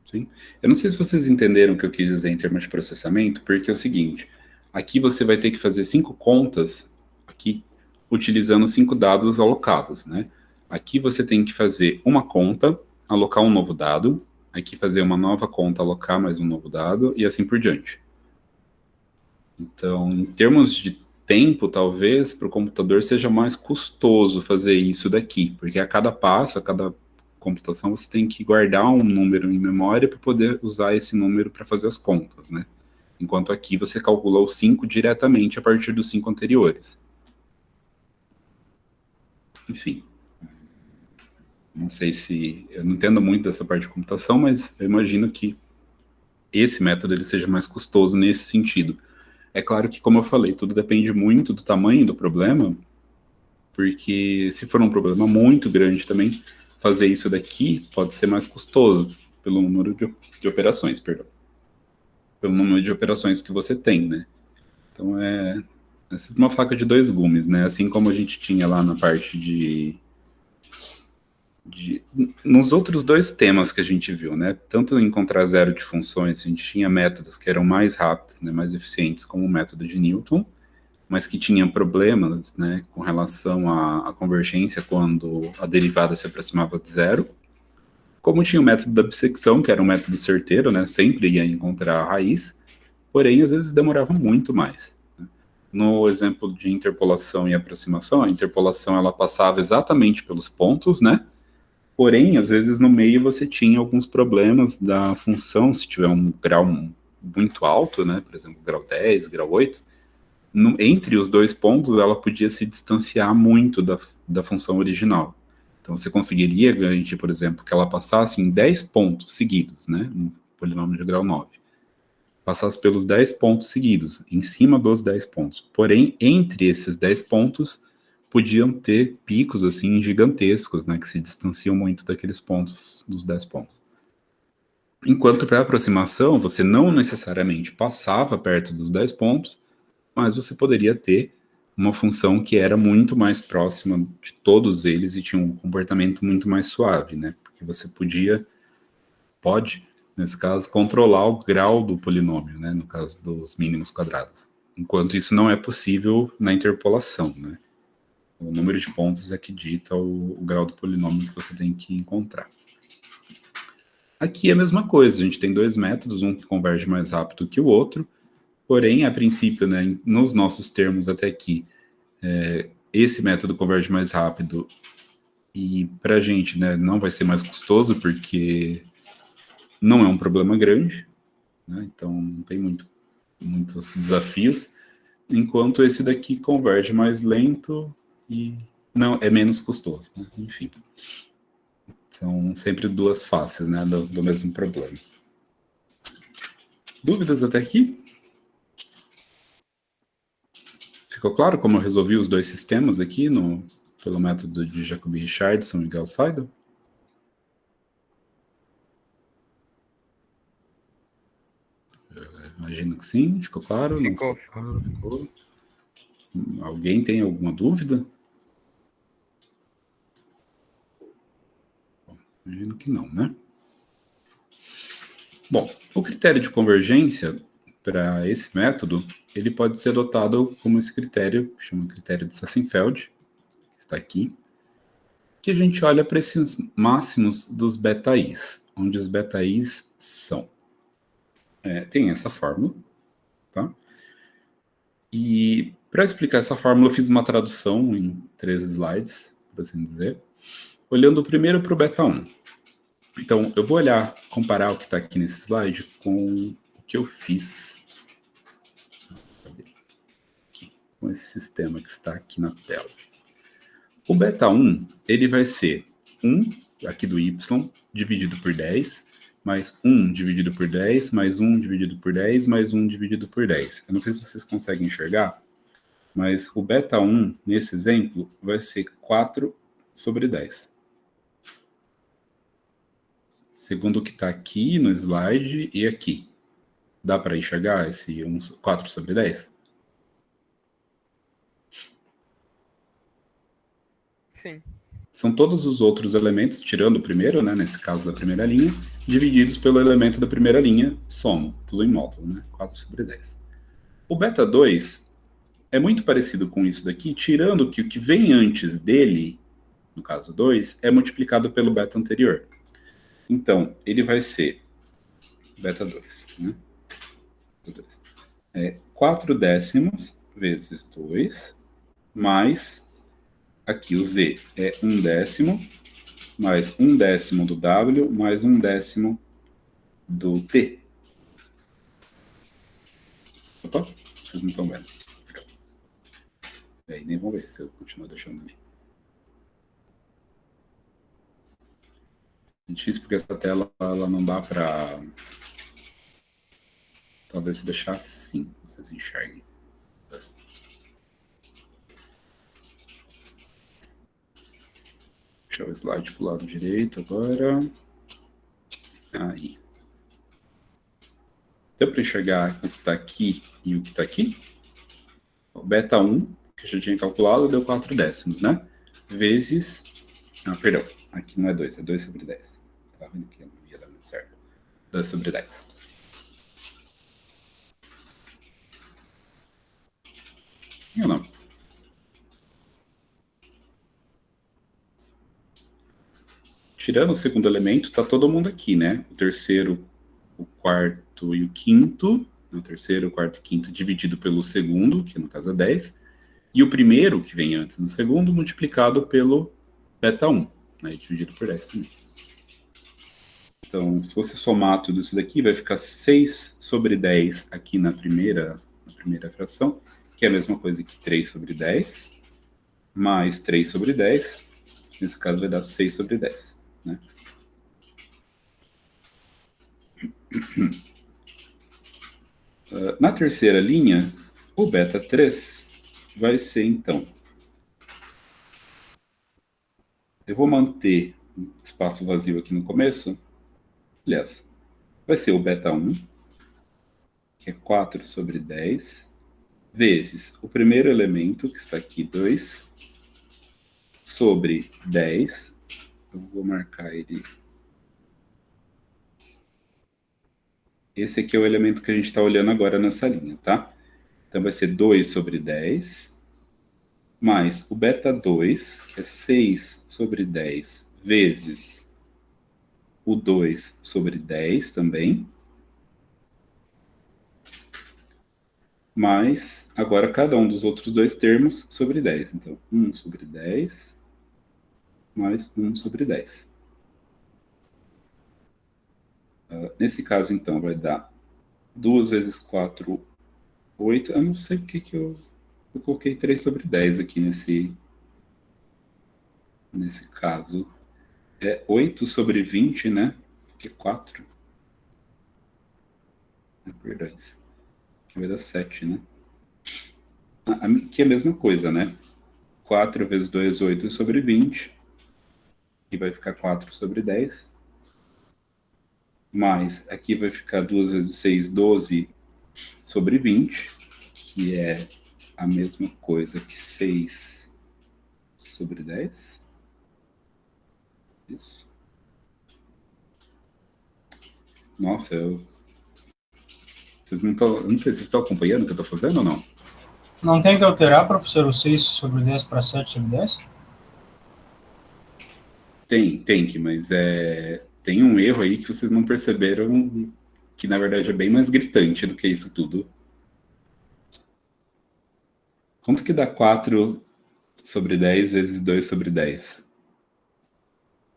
Sim. Eu não sei se vocês entenderam o que eu quis dizer em termos de processamento, porque é o seguinte, aqui você vai ter que fazer 5 contas, aqui, utilizando 5 dados alocados, né? Aqui você tem que fazer uma conta, alocar um novo dado, aqui fazer uma nova conta, alocar mais um novo dado, e assim por diante. Então, em termos de tempo, talvez, para o computador seja mais custoso fazer isso daqui, porque a cada passo, a cada computação, você tem que guardar um número em memória para poder usar esse número para fazer as contas, né? Enquanto aqui você calcula os 5 diretamente a partir dos 5 anteriores. Enfim. Não sei se... Eu não entendo muito dessa parte de computação, mas eu imagino que esse método ele seja mais custoso nesse sentido. É claro que, como eu falei, tudo depende muito do tamanho do problema, porque se for um problema muito grande também, fazer isso daqui pode ser mais custoso pelo número de operações, perdão. Pelo número de operações que você tem, né? Então é uma faca de dois gumes, né? Assim como a gente tinha lá na parte nos outros dois temas que a gente viu, né? Tanto em encontrar zero de funções, a gente tinha métodos que eram mais rápidos, né, mais eficientes, como o método de Newton, mas que tinham problemas, né, com relação à convergência quando a derivada se aproximava de zero. Como tinha o método da bissecção, que era um método certeiro, né, sempre ia encontrar a raiz, porém, às vezes demorava muito mais. No exemplo de interpolação e aproximação, a interpolação ela passava exatamente pelos pontos, né? Porém, às vezes no meio você tinha alguns problemas da função, se tiver um grau muito alto, né, por exemplo, grau 10, grau 8, entre os dois pontos ela podia se distanciar muito da função original. Então você conseguiria garantir, por exemplo, que ela passasse em 10 pontos seguidos, né, um polinômio de grau 9. Passasse pelos 10 pontos seguidos, em cima dos 10 pontos. Porém, entre esses 10 pontos, podiam ter picos assim gigantescos, né, que se distanciam muito daqueles pontos, dos 10 pontos. Enquanto para a aproximação, você não necessariamente passava perto dos 10 pontos, mas você poderia ter uma função que era muito mais próxima de todos eles e tinha um comportamento muito mais suave, né, porque você pode, nesse caso, controlar o grau do polinômio, né, no caso dos mínimos quadrados. Enquanto isso não é possível na interpolação, né. O número de pontos é que dita o grau do polinômio que você tem que encontrar. Aqui é a mesma coisa, a gente tem dois métodos, um que converge mais rápido que o outro, porém, a princípio, né, nos nossos termos até aqui, esse método converge mais rápido e para a gente, né, não vai ser mais custoso porque não é um problema grande, né, então não tem muitos desafios, enquanto esse daqui converge mais lento e não é menos custoso, né? Enfim. São sempre duas faces, né, do mesmo problema. Dúvidas até aqui? Ficou claro como eu resolvi os dois sistemas aqui pelo método de Jacobi-Richardson e Gauss-Seidel? Imagino que sim, ficou claro? Ficou. Não ficou claro? Ficou. Alguém tem alguma dúvida? Imagino que não, né? Bom, o critério de convergência para esse método, ele pode ser adotado como esse critério, que chama critério de Sassenfeld, que está aqui, que a gente olha para esses máximos dos beta-i's, onde os beta-i's são. Tem essa fórmula, tá? E para explicar essa fórmula, eu fiz uma tradução em 3 slides, por assim dizer, olhando primeiro para o beta 1. Então, eu vou comparar o que está aqui nesse slide com o que eu fiz aqui, com esse sistema que está aqui na tela. O beta 1, ele vai ser 1, aqui do y, dividido por 10, mais 1 dividido por 10, mais 1 dividido por 10, mais 1 dividido por 10. Eu não sei se vocês conseguem enxergar, mas o beta 1, nesse exemplo, vai ser 4 sobre 10. Segundo o que está aqui no slide e aqui. Dá para enxergar esse 4 sobre 10? Sim. São todos os outros elementos, tirando o primeiro, né, nesse caso da primeira linha, divididos pelo elemento da primeira linha, soma, tudo em módulo, né, 4 sobre 10. O beta 2 é muito parecido com isso daqui, tirando que o que vem antes dele, no caso 2, é multiplicado pelo beta anterior. Então, ele vai ser beta 2, né? 4 décimos vezes 2, mais, aqui o Z é 1/10, mais 1/10 do W, mais 1/10 do T. Opa, vocês não estão vendo. Aí nem vão ver se eu continuo deixando ali. É difícil porque essa tela ela não dá para... Talvez se deixar assim, vocês enxerguem. Deixa o slide para o lado direito agora. Aí. Deu para enxergar o que está aqui e o que está aqui? O beta 1, que eu já tinha calculado, deu 4/10, né? Vezes... Ah, perdão. Aqui não é 2, é 2/10. Tá vendo que não ia dar muito certo. 2/10. Ou não? Tirando o segundo elemento, tá todo mundo aqui, né? O terceiro, o quarto e o quinto. O terceiro, o quarto e o quinto dividido pelo segundo, que no caso é 10. E o primeiro, que vem antes do segundo, multiplicado pelo beta 1. Né? Dividido por 10 também. Então, se você somar tudo isso daqui, vai ficar 6/10 aqui na primeira fração, que é a mesma coisa que 3/10, mais 3/10. Nesse caso vai dar 6/10. Né? Na terceira linha, o beta 3 vai ser, então... Eu vou manter um espaço vazio aqui no começo. Aliás, vai ser o beta 1, que é 4/10, vezes o primeiro elemento, que está aqui, 2, sobre 10. Eu vou marcar ele... Esse aqui é o elemento que a gente está olhando agora nessa linha, tá? Então vai ser 2/10, mais o beta 2, que é 6/10, vezes o 2/10 também. Mais, agora, cada um dos outros dois termos sobre 10. Então, 1/10, mais 1/10. Nesse caso, então, vai dar 2 vezes 4, 8. Eu não sei porque que eu coloquei 3/10 aqui nesse caso. É 8/20, né? Que é 4. Perdão. Aqui vai dar 7, né? Aqui é a mesma coisa, né? 4 vezes 2, 8/20. E vai ficar 4/10. Mais, aqui vai ficar 2 vezes 6, 12/20, que é a mesma coisa que 6/10. Isso. Nossa, vocês não estão... Eu não sei se vocês estão acompanhando o que eu estou fazendo ou não. Não tem que alterar, professor, o 6/10 para 7/10? Tem que, mas tem um erro aí que vocês não perceberam, que na verdade é bem mais gritante do que isso tudo. Quanto que dá 4/10 vezes 2/10?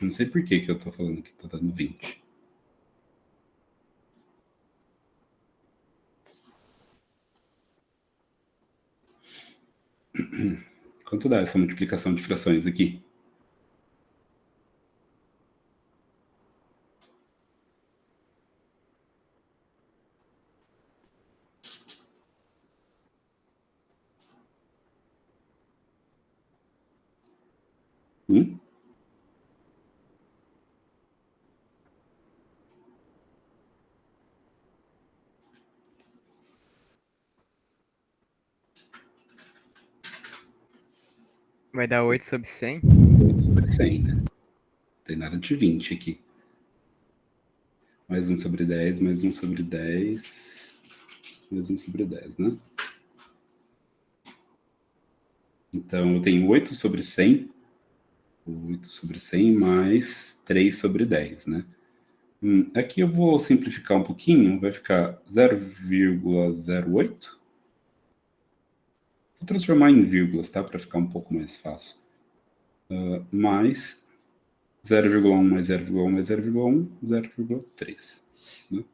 Não sei por que eu tô falando que tá dando 20. Quanto dá essa multiplicação de frações aqui? Vai dar 8/100? 8/100, né? Não tem nada de 20 aqui. Mais 1/10, mais 1/10, mais 1/10, né? Então, eu tenho 8/100, 8/100 mais 3/10, né? Aqui eu vou simplificar um pouquinho, vai ficar 0,08. Vou transformar em vírgulas, tá? Para ficar um pouco mais fácil. Mais 0,1 mais 0,1 mais 0,1, 0,3. Né?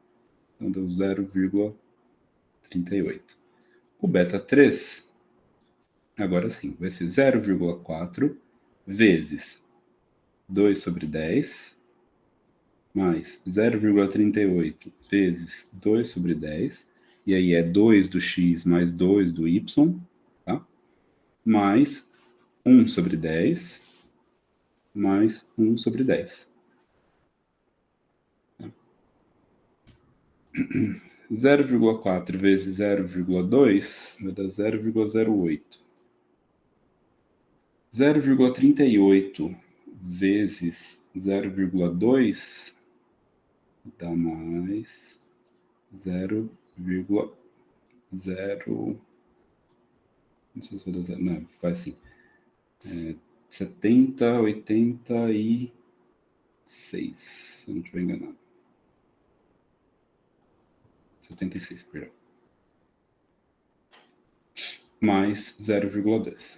Então deu 0,38. O beta 3, agora sim, vai ser 0,4 vezes 2 sobre 10, mais 0,38 vezes 2 sobre 10, e aí é 2 do x mais 2 do y, tá? Mais 1 sobre 10, mais 1 sobre 10. 0,4 vezes 0,2 vai dar 0,08. 0,38 vezes 0,2 dá mais 0,0. Não sei se vai dar 0. Não, faz assim. 70, 86, se eu não estiver enganado. 76, perdão. Mais 0,2.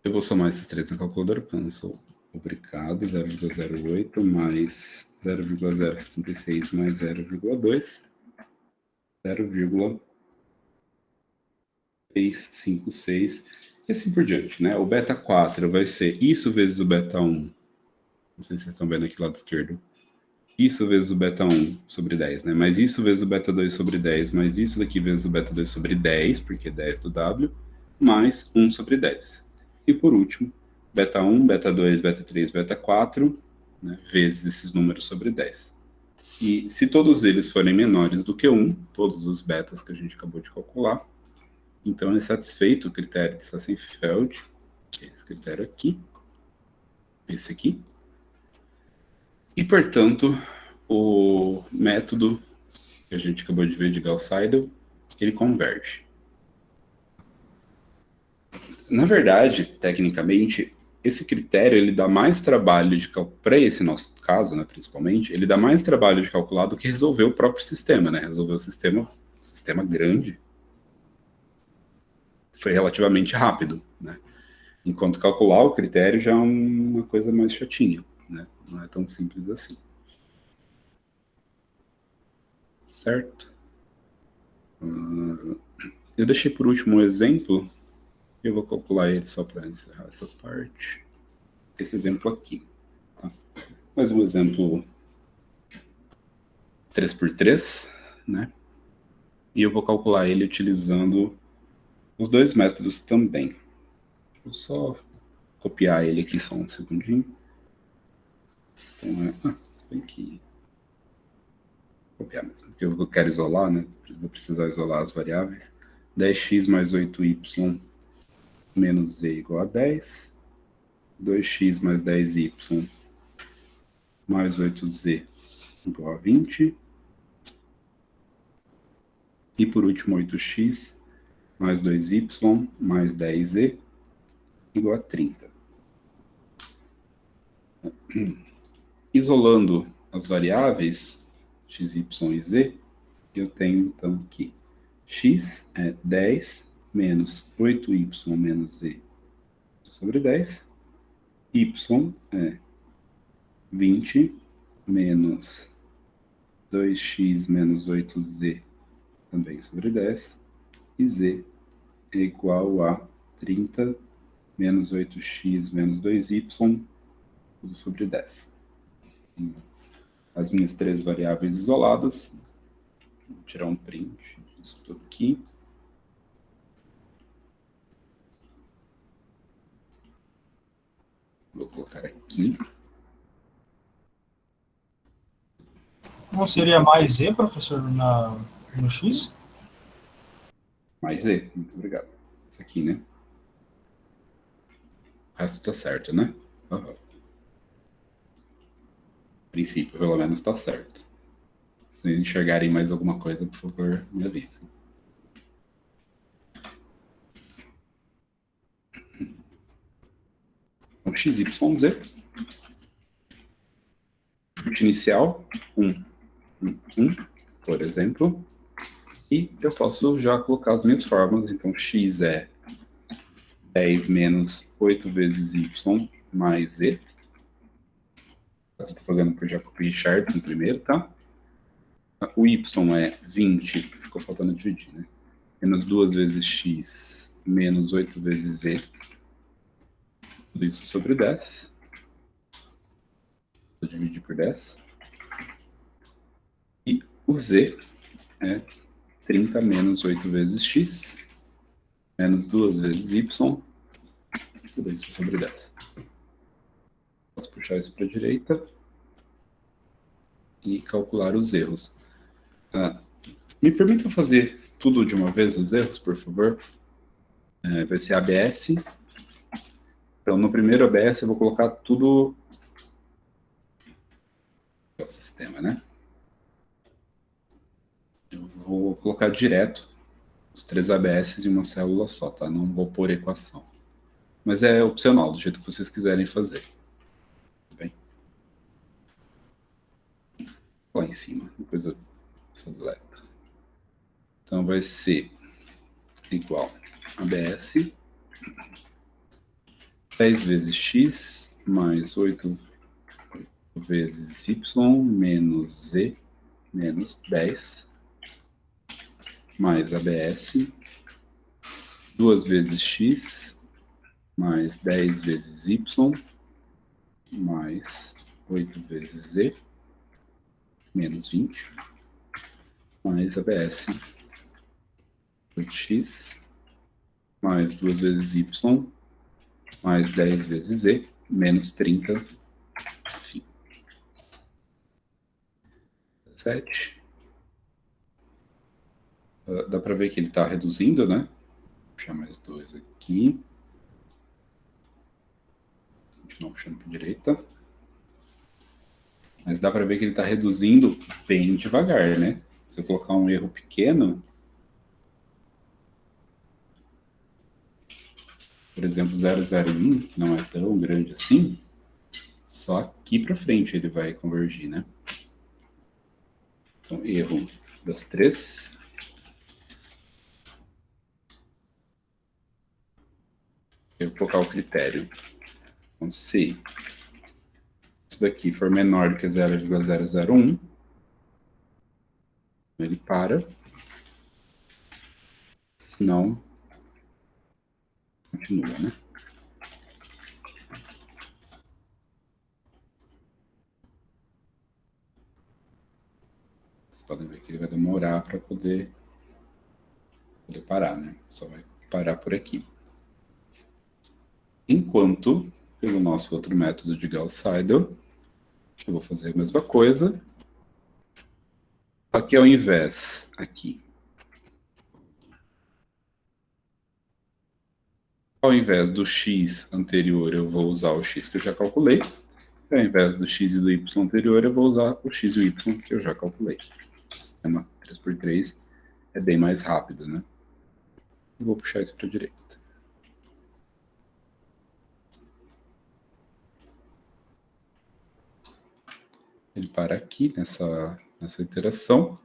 Eu vou somar esses três na calculadora, porque eu não sou obrigado. 0,08 mais 0,076 mais 0,2. 0,656. E assim por diante, né? O beta 4 vai ser isso vezes o beta 1. Não sei se vocês estão vendo aqui do lado esquerdo. Isso vezes o beta 1 sobre 10, né? Mais isso vezes o beta 2 sobre 10, mais isso daqui vezes o beta 2 sobre 10, porque é 10 do W, mais 1 sobre 10. E por último, beta 1, beta 2, beta 3, beta 4, né, vezes esses números sobre 10. E se todos eles forem menores do que 1, todos os betas que a gente acabou de calcular, então é satisfeito o critério de Sassenfeld, que é esse critério aqui, esse aqui. E, portanto, o método que a gente acabou de ver de Gauss-Seidel, ele converge. Na verdade, tecnicamente, esse critério ele dá mais trabalho de calcular, para esse nosso caso, né, principalmente, ele dá mais trabalho de calcular do que resolver o próprio sistema, né? Resolver o sistema grande foi relativamente rápido, né? Enquanto calcular o critério já é uma coisa mais chatinha, né? Não é tão simples assim. Certo? Eu deixei por último um exemplo. Eu vou calcular ele só para encerrar essa parte. Esse exemplo aqui. Tá? Mais um exemplo 3×3, né? E eu vou calcular ele utilizando os dois métodos também. Vou só copiar ele aqui só um segundinho. Então, se bem que... copiar mesmo, porque eu quero isolar, né? Vou precisar isolar as variáveis. 10x mais 8y menos z igual a 10. 2x mais 10y mais 8z igual a 20. E por último, 8x mais 2y mais 10z igual a 30. Isolando as variáveis x, y e z, eu tenho então aqui x é 10 menos 8y menos z sobre 10, y é 20 menos 2x menos 8z também sobre 10, e z é igual a 30 menos 8x menos 2y, tudo sobre 10. As minhas três variáveis isoladas, vou tirar um print disso tudo aqui. Vou colocar aqui. Não seria mais Z, professor, no X? Mais Z, muito obrigado. Isso aqui, né? O resto tá certo, né? Uhum. A princípio, pelo menos tá certo. Se vocês enxergarem mais alguma coisa, por favor, me avisem. Então, x, y, z. Chute inicial, 1, 1, por exemplo. E eu posso já colocar as minhas fórmulas. Então, x é 10 menos 8 vezes y mais z. Eu estou fazendo por Jacobi Richardson primeiro, tá? O y é 20, ficou faltando dividir, né? Menos 2 vezes x menos 8 vezes z. Tudo isso sobre 10. Vou dividir por 10. E o z é 30 menos 8 vezes x menos 2 vezes y. Tudo isso sobre 10. Posso puxar isso para a direita e calcular os erros. Me permitam fazer tudo de uma vez, os erros, por favor? Vai ser ABS. Então, no primeiro ABS, eu vou colocar tudo no sistema, né? Eu vou colocar direto os 3 ABS em uma célula só, tá? Não vou pôr equação. Mas é opcional, do jeito que vocês quiserem fazer. Tudo bem? Lá em cima, depois eu deleto. Então, vai ser igual a ABS 10 vezes x mais 8 vezes y menos z menos 10 mais ABS 2 vezes x mais 10 vezes y mais 8 vezes z menos 20 mais ABS 8x mais 2 vezes y mais 10 vezes z, menos 30, enfim. 7. Dá para ver que ele está reduzindo, né? Vou puxar mais 2 aqui. Continuar puxando para a direita. Mas dá para ver que ele está reduzindo bem devagar, né? Se eu colocar um erro pequeno, por exemplo, 001, que não é tão grande assim, só aqui para frente ele vai convergir, né? Então, erro das 3. Eu vou colocar o critério. Então, se isso daqui for menor do que 0,001, ele para. Senão, continua, né? Vocês podem ver que ele vai demorar para poder parar, né? Só vai parar por aqui. Enquanto, pelo nosso outro método de Gauss-Seidel, eu vou fazer a mesma coisa, só que ao invés aqui, ao invés do x anterior, eu vou usar o x que eu já calculei. E ao invés do x e do y anterior, eu vou usar o x e o y que eu já calculei. O sistema 3x3 é bem mais rápido, né? Eu vou puxar isso para a direita. Ele para aqui nessa iteração,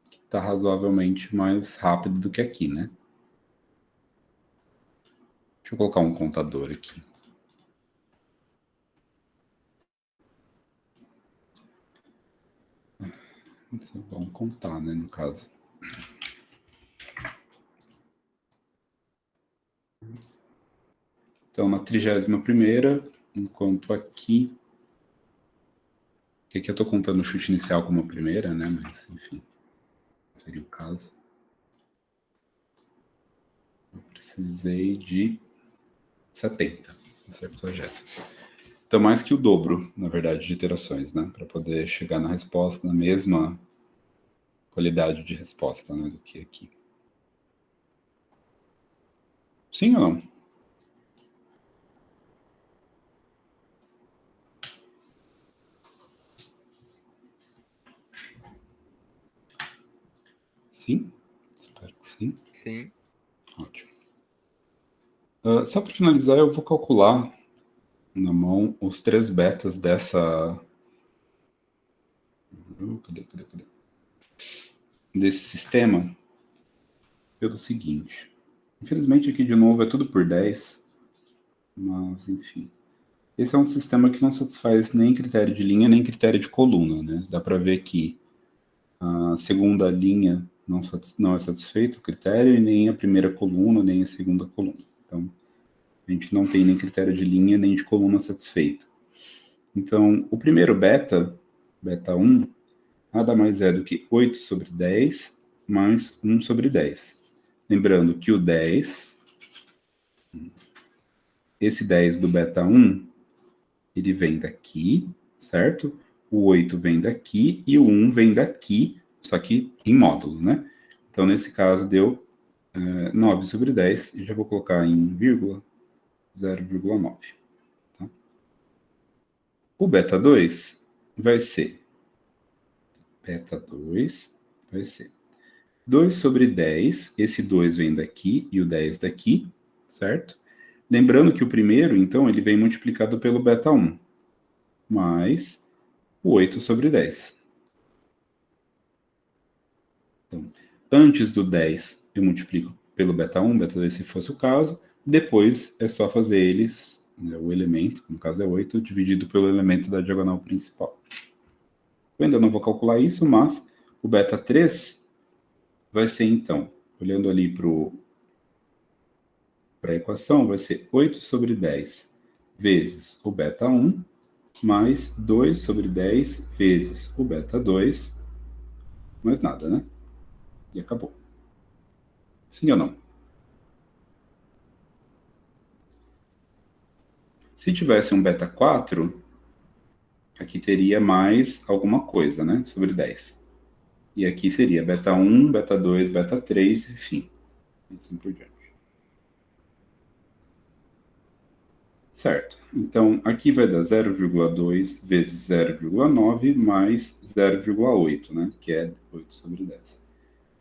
que está razoavelmente mais rápido do que aqui, né? Deixa eu colocar um contador aqui. Vamos contar, né, no caso. Então, na 31ª, enquanto aqui... Aqui eu estou contando o chute inicial como a primeira, né? Mas, enfim, seria o caso. Eu precisei de 70, acertou a Jéssica. Então, mais que o dobro, na verdade, de iterações, né? Para poder chegar na resposta, na mesma qualidade de resposta, né? Do que aqui. Sim ou não? Sim? Espero que sim. Sim. Ótimo. Só para finalizar, eu vou calcular na mão os 3 betas dessa... Cadê? desse sistema pelo seguinte. Infelizmente aqui de novo é tudo por 10, mas enfim. Esse é um sistema que não satisfaz nem critério de linha, nem critério de coluna, né? Dá para ver que a segunda linha não é satisfeito o critério, e nem a primeira coluna, nem a segunda coluna. Então, a gente não tem nem critério de linha, nem de coluna satisfeito. Então, o primeiro beta 1, nada mais é do que 8 sobre 10 mais 1 sobre 10. Lembrando que o 10, esse 10 do beta 1, ele vem daqui, certo? O 8 vem daqui e o 1 vem daqui, só que em módulo, né? Então, nesse caso, deu 9 sobre 10, e já vou colocar em vírgula, 0,9. Tá? O beta 2 vai ser 2 sobre 10, esse 2 vem daqui e o 10 daqui, certo? Lembrando que o primeiro, então, ele vem multiplicado pelo beta 1, mais o 8 sobre 10. Então, antes do 10, eu multiplico pelo beta 1, beta 2, se fosse o caso. Depois, é só fazer eles, né, o elemento, no caso é 8, dividido pelo elemento da diagonal principal. Eu ainda não vou calcular isso, mas o beta 3 vai ser, então, olhando ali para a equação, vai ser 8 sobre 10 vezes o beta 1, mais 2 sobre 10 vezes o beta 2, mais nada, né? E acabou. Sim ou não? Se tivesse um beta 4, aqui teria mais alguma coisa, né? Sobre 10. E aqui seria beta 1, beta 2, beta 3, enfim. E assim por diante. Certo. Então, aqui vai dar 0,2 vezes 0,9 mais 0,8, né? Que é 8 sobre 10.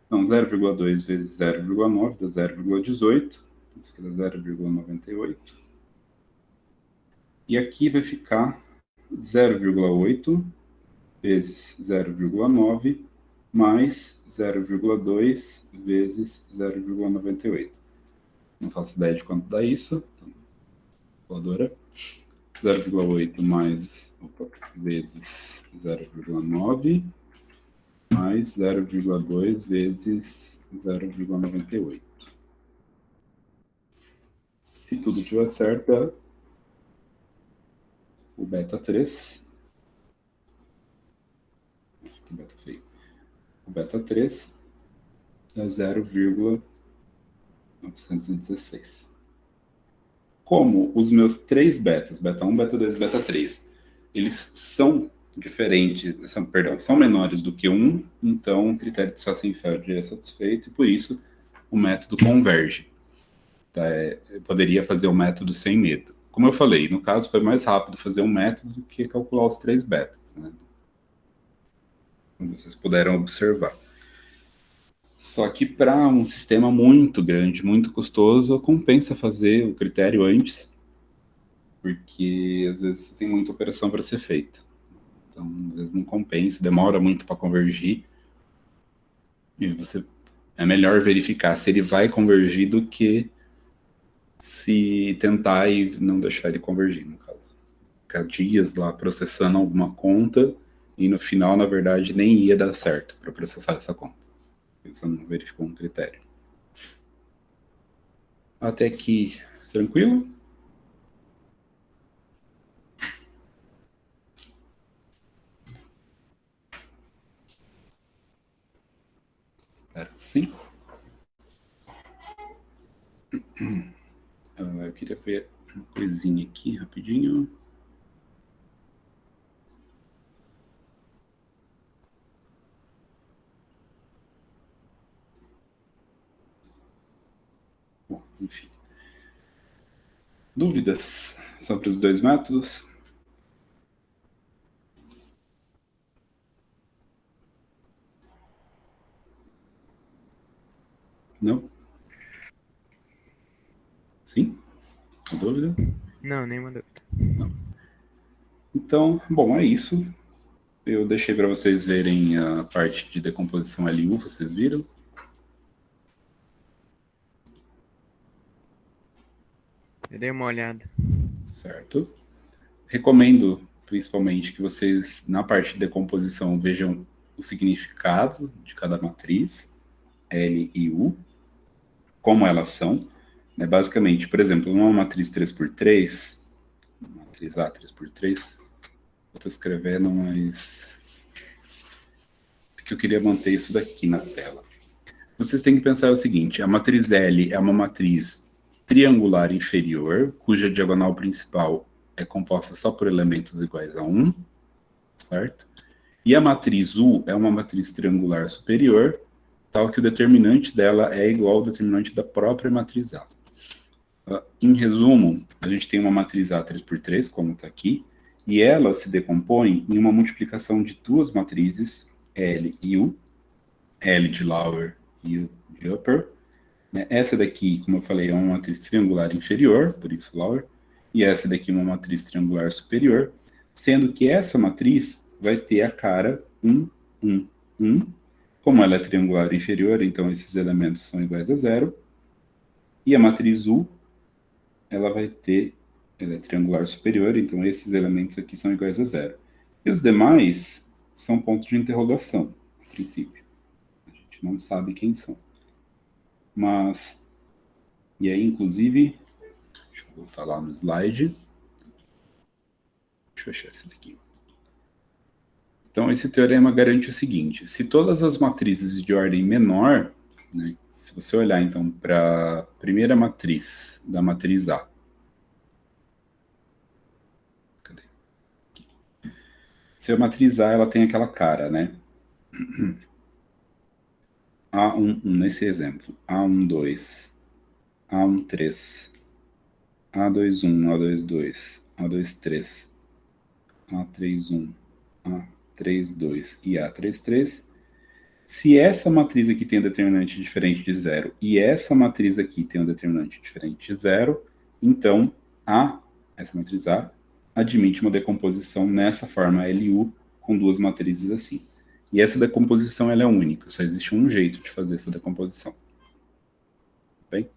Então, 0,2 vezes 0,9 dá 0,18. Isso aqui dá 0,98. E aqui vai ficar 0,8 vezes 0,9 mais 0,2 vezes 0,98. Não faço ideia de quanto dá isso. Então, calculadora. 0,8 mais vezes 0,9 mais 0,2 vezes 0,98. Se tudo tiver certo, é o beta 3. Nossa, que beta feio. O beta 3 é 0,916. Como os meus três betas, beta 1, beta 2 e beta 3, eles são diferentes, são menores do que 1, então o critério de Sassenfeld é satisfeito e por isso o método converge. Tá? Eu poderia fazer o método sem medo. Como eu falei, no caso foi mais rápido fazer um método do que calcular os três betas, né? Como vocês puderam observar. Só que para um sistema muito grande, muito custoso, compensa fazer o critério antes, porque às vezes tem muita operação para ser feita. Então, às vezes não compensa, demora muito para convergir. E é melhor verificar se ele vai convergir do que se tentar e não deixar ele convergir, no caso. Ficar dias lá processando alguma conta e no final, na verdade, nem ia dar certo para processar essa conta. Você não verificou um critério. Até aqui, tranquilo? Espero que sim. Eu queria ver uma coisinha aqui, rapidinho. Bom, enfim. Dúvidas sobre os dois métodos? Não? Sim? Uma dúvida? Não, nenhuma dúvida. Não. Então, bom, é isso. Eu deixei para vocês verem a parte de decomposição LU, vocês viram? Eu dei uma olhada. Certo. Recomendo, principalmente, que vocês, na parte de decomposição, vejam o significado de cada matriz, L e U, como elas são. Né? Basicamente, por exemplo, numa matriz 3x3, matriz A 3x3, eu estou escrevendo, mas... porque eu queria manter isso daqui na tela. Vocês têm que pensar o seguinte, a matriz L é uma matriz triangular inferior, cuja diagonal principal é composta só por elementos iguais a 1, certo? E a matriz U é uma matriz triangular superior, tal que o determinante dela é igual ao determinante da própria matriz A. Em resumo, a gente tem uma matriz A 3x3, como está aqui, e ela se decompõe em uma multiplicação de duas matrizes, L e U, L de lower e U de upper. Essa daqui, como eu falei, é uma matriz triangular inferior, por isso lower, e essa daqui é uma matriz triangular superior, sendo que essa matriz vai ter a cara 1, 1, 1. Como ela é triangular inferior, então esses elementos são iguais a 0. E a matriz U, ela vai ter, ela é triangular superior, então esses elementos aqui são iguais a 0. E os demais são pontos de interrogação, a princípio. A gente não sabe quem são. Mas, e aí, inclusive, deixa eu voltar lá no slide. Deixa eu fechar esse daqui. Então, esse teorema garante o seguinte, se todas as matrizes de ordem menor, né, se você olhar, então, para a primeira matriz da matriz A, cadê? Aqui. Se a matriz A, ela tem aquela cara, né? A1, nesse exemplo, A12, A13, A21, A22, A23, A31, A32 e A33. Se essa matriz aqui tem um determinante diferente de 0 e essa matriz aqui tem um determinante diferente de 0, então essa matriz A admite uma decomposição nessa forma LU com duas matrizes assim. E essa decomposição ela é única, só existe um jeito de fazer essa decomposição. Bem?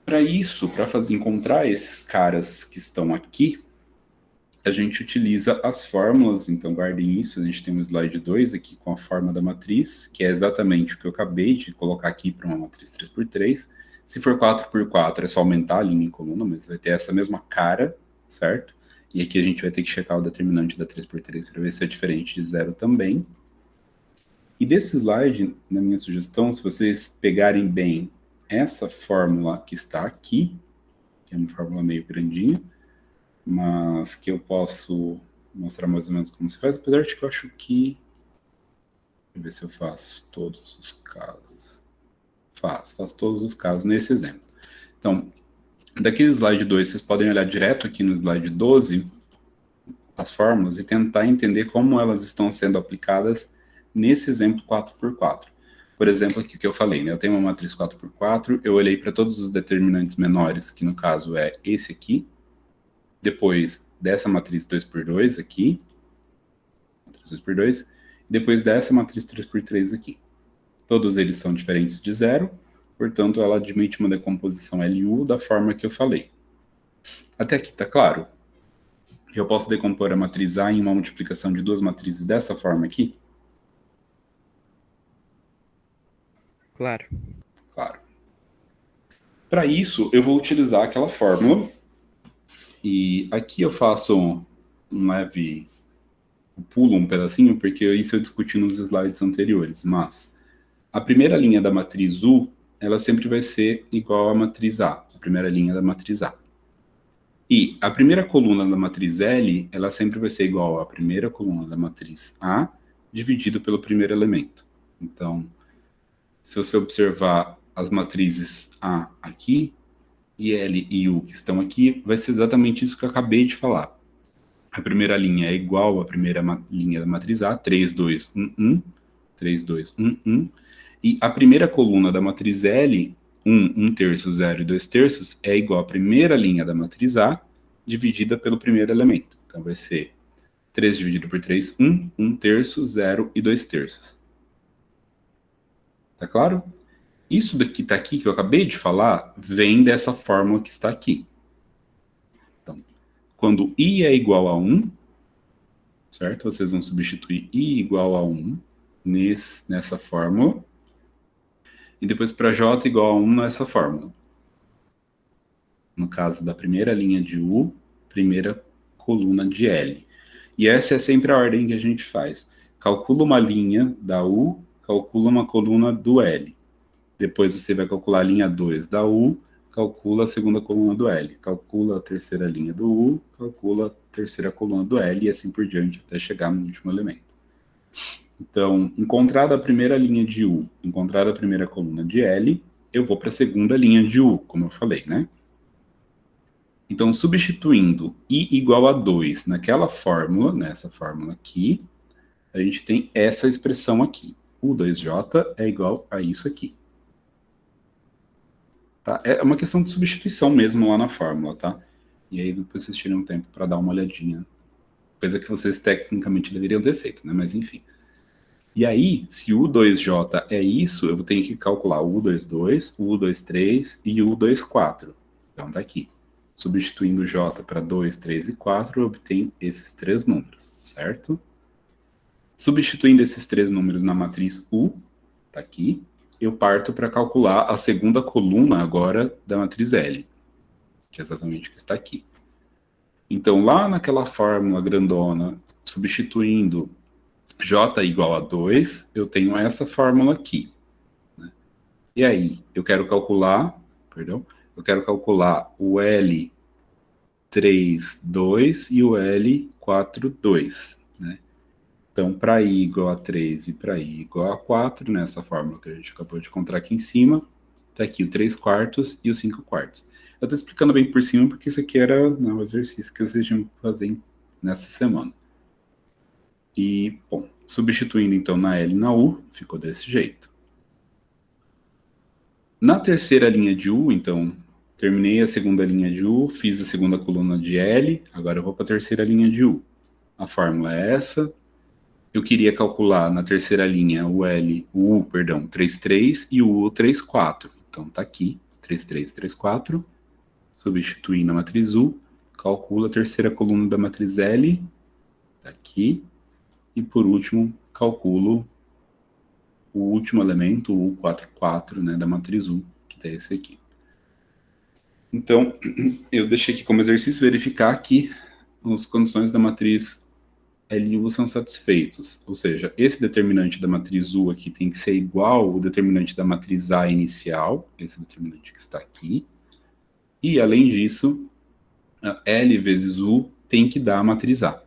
Para isso, para encontrar esses caras que estão aqui, a gente utiliza as fórmulas, então guardem isso, a gente tem o slide 2 aqui com a forma da matriz, que é exatamente o que eu acabei de colocar aqui para uma matriz 3x3. Se for 4x4 é só aumentar a linha em coluna, mas vai ter essa mesma cara, certo? E aqui a gente vai ter que checar o determinante da 3x3 para ver se é diferente de 0 também. E desse slide, na minha sugestão, se vocês pegarem bem essa fórmula que está aqui, que é uma fórmula meio grandinha, mas que eu posso mostrar mais ou menos como se faz, apesar de que eu acho que... Deixa eu ver se eu faço todos os casos. Faço todos os casos nesse exemplo. Então, daquele slide 2, vocês podem olhar direto aqui no slide 12, as fórmulas, e tentar entender como elas estão sendo aplicadas nesse exemplo 4x4. Por exemplo, aqui o que eu falei, né? Eu tenho uma matriz 4x4, eu olhei para todos os determinantes menores, que no caso é esse aqui, depois dessa matriz 2x2 aqui, matriz 2x2, depois dessa matriz 3x3 aqui. Todos eles são diferentes de 0, portanto, ela admite uma decomposição LU da forma que eu falei. Até aqui, tá claro? Eu posso decompor a matriz A em uma multiplicação de duas matrizes dessa forma aqui? Claro. Claro. Para isso, eu vou utilizar aquela fórmula. E aqui eu faço um leve... pulo um pedacinho, porque isso eu discuti nos slides anteriores. Mas a primeira linha da matriz U, ela sempre vai ser igual à matriz A. A primeira linha da matriz A. E a primeira coluna da matriz L, ela sempre vai ser igual à primeira coluna da matriz A, dividido pelo primeiro elemento. Então, se você observar as matrizes A aqui, e L e U que estão aqui, vai ser exatamente isso que eu acabei de falar. A primeira linha é igual à primeira linha da matriz A, 3, 2, 1, 1, 3, 2, 1, 1. E a primeira coluna da matriz L, 1, 1 terço, 0 e 2 terços, é igual à primeira linha da matriz A, dividida pelo primeiro elemento. Então vai ser 3 dividido por 3, 1, 1 terço, 0 e 2 terços. Tá claro? Isso daqui tá aqui, que eu acabei de falar, vem dessa fórmula que está aqui. Então, quando I é igual a 1, certo? Vocês vão substituir I igual a 1 nessa fórmula. E depois para J igual a 1 nessa fórmula. No caso da primeira linha de U, primeira coluna de L. E essa é sempre a ordem que a gente faz. Calcula uma linha da U, calcula uma coluna do L. Depois você vai calcular a linha 2 da U, calcula a segunda coluna do L. Calcula a terceira linha do U, calcula a terceira coluna do L, e assim por diante, até chegar no último elemento. Então, encontrada a primeira linha de U, encontrada a primeira coluna de L, eu vou para a segunda linha de U, como eu falei, né? Então, substituindo I igual a 2 naquela fórmula, nessa fórmula aqui, a gente tem essa expressão aqui. U2J é igual a isso aqui. Tá? É uma questão de substituição mesmo lá na fórmula, tá? E aí depois vocês tiram um tempo para dar uma olhadinha. Coisa que vocês tecnicamente deveriam ter feito, né? Mas enfim. E aí, se U2J é isso, eu tenho que calcular o U22, o U23 e o U24. Então tá aqui. Substituindo J para 2, 3 e 4, eu obtenho esses três números, certo? Substituindo esses três números na matriz U, tá aqui, eu parto para calcular a segunda coluna agora da matriz L, que é exatamente o que está aqui. Então, lá naquela fórmula grandona, substituindo J igual a 2, eu tenho essa fórmula aqui. Né? E aí, eu quero calcular o L32 e o L42, né? Então, para I igual a 3 e para I igual a 4, nessa fórmula que a gente acabou de encontrar aqui em cima, está aqui o 3 quartos e o 5 quartos. Eu estou explicando bem por cima porque isso aqui era o exercício que vocês tinham que fazer nessa semana. E, bom, substituindo então na L e na U, ficou desse jeito. Na terceira linha de U, então, terminei a segunda linha de U, fiz a segunda coluna de L, agora eu vou para a terceira linha de U. A fórmula é essa. Eu queria calcular na terceira linha o U, 33 e o U 34. Então tá aqui, 33, 34. Substituir na matriz U, calcula a terceira coluna da matriz L, tá aqui. E por último, calculo o último elemento, o U44, né, da matriz U, que é esse aqui. Então, eu deixei aqui como exercício verificar que as condições da matriz L e U são satisfeitos, ou seja, esse determinante da matriz U aqui tem que ser igual ao determinante da matriz A inicial, esse determinante que está aqui, e além disso, L vezes U tem que dar a matriz A.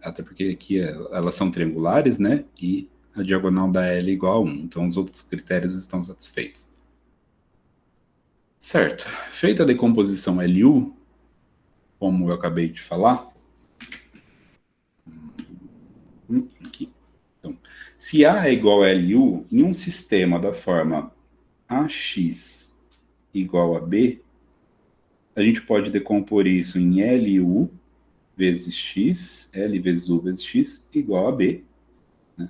Até porque aqui elas são triangulares, né, e a diagonal da L é igual a 1, então os outros critérios estão satisfeitos. Certo, feita a decomposição LU, como eu acabei de falar, aqui. Então, se A é igual a LU, em um sistema da forma AX igual a B, a gente pode decompor isso em LU vezes X, L vezes U vezes X, igual a B, né?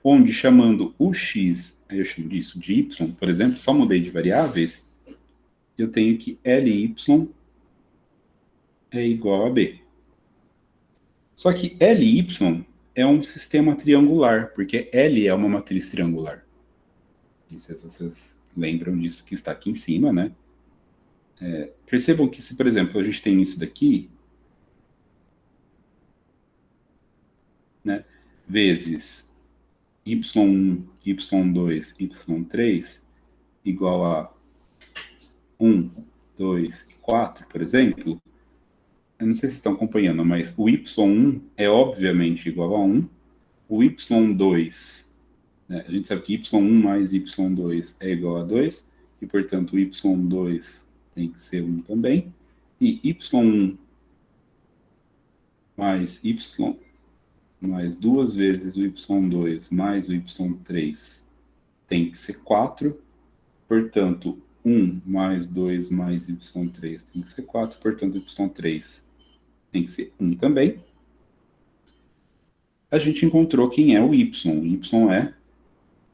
Onde, chamando o X, aí eu chamo disso de Y, por exemplo, só mudei de variáveis, eu tenho que LY é igual a B. Só que LY é um sistema triangular, porque L é uma matriz triangular. Não sei se vocês lembram disso que está aqui em cima, né? Percebam que se, por exemplo, a gente tem isso daqui, né, vezes y1, y2, y3 igual a 1, 2 e 4, por exemplo, eu não sei se estão acompanhando, mas o y1 é obviamente igual a 1, o y2, né, a gente sabe que y1 mais y2 é igual a 2, e portanto o y2 tem que ser 1 também, e y1 mais y mais duas vezes o y2 mais o y3 tem que ser 4, portanto 1 mais 2 mais y3 tem que ser 4, portanto y3 tem que ser 1 também. a gente encontrou quem é o y. O y é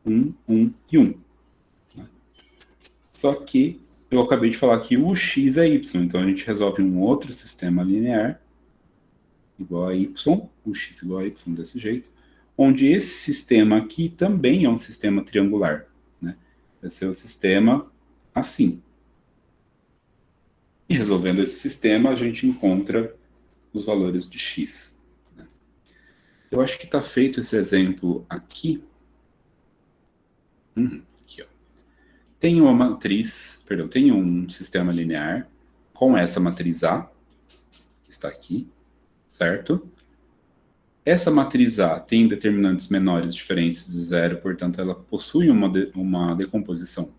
1, 1 e 1. Só que eu acabei de falar que o x é y, então a gente resolve um outro sistema linear igual a y, o x igual a y desse jeito, onde esse sistema aqui também é um sistema triangular, né? Vai ser o sistema assim. E resolvendo esse sistema, a gente encontra os valores de x. Né? Eu acho que está feito esse exemplo aqui. Aqui, ó. Tenho uma matriz, perdão, tenho um sistema linear com essa matriz A, que está aqui, certo? Essa matriz A tem determinantes menores diferentes de zero, portanto, ela possui uma decomposição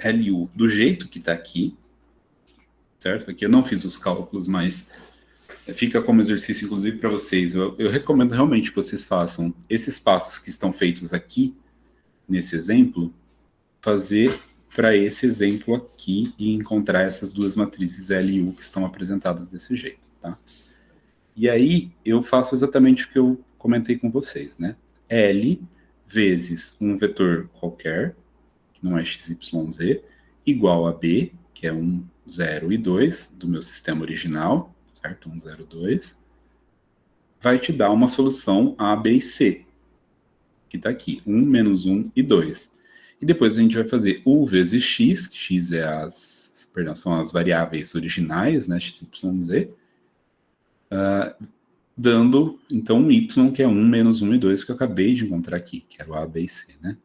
LU do jeito que está aqui, certo? Aqui eu não fiz os cálculos, mas fica como exercício, inclusive, para vocês. Eu recomendo realmente que vocês façam esses passos que estão feitos aqui, nesse exemplo, fazer para esse exemplo aqui e encontrar essas duas matrizes L e U que estão apresentadas desse jeito, tá? E aí eu faço exatamente o que eu comentei com vocês, né? L vezes um vetor qualquer, que não é XYZ, igual a B, que é 1, 0 e 2 do meu sistema original, certo? 1, 0, 2, vai te dar uma solução A, B e C, que está aqui, 1, menos 1 e 2. E depois a gente vai fazer U vezes X, que X é são as variáveis originais, né, X, Y, Z, dando, então, um Y, que é 1, menos 1 e 2, que eu acabei de encontrar aqui, que era o A, B e C, né?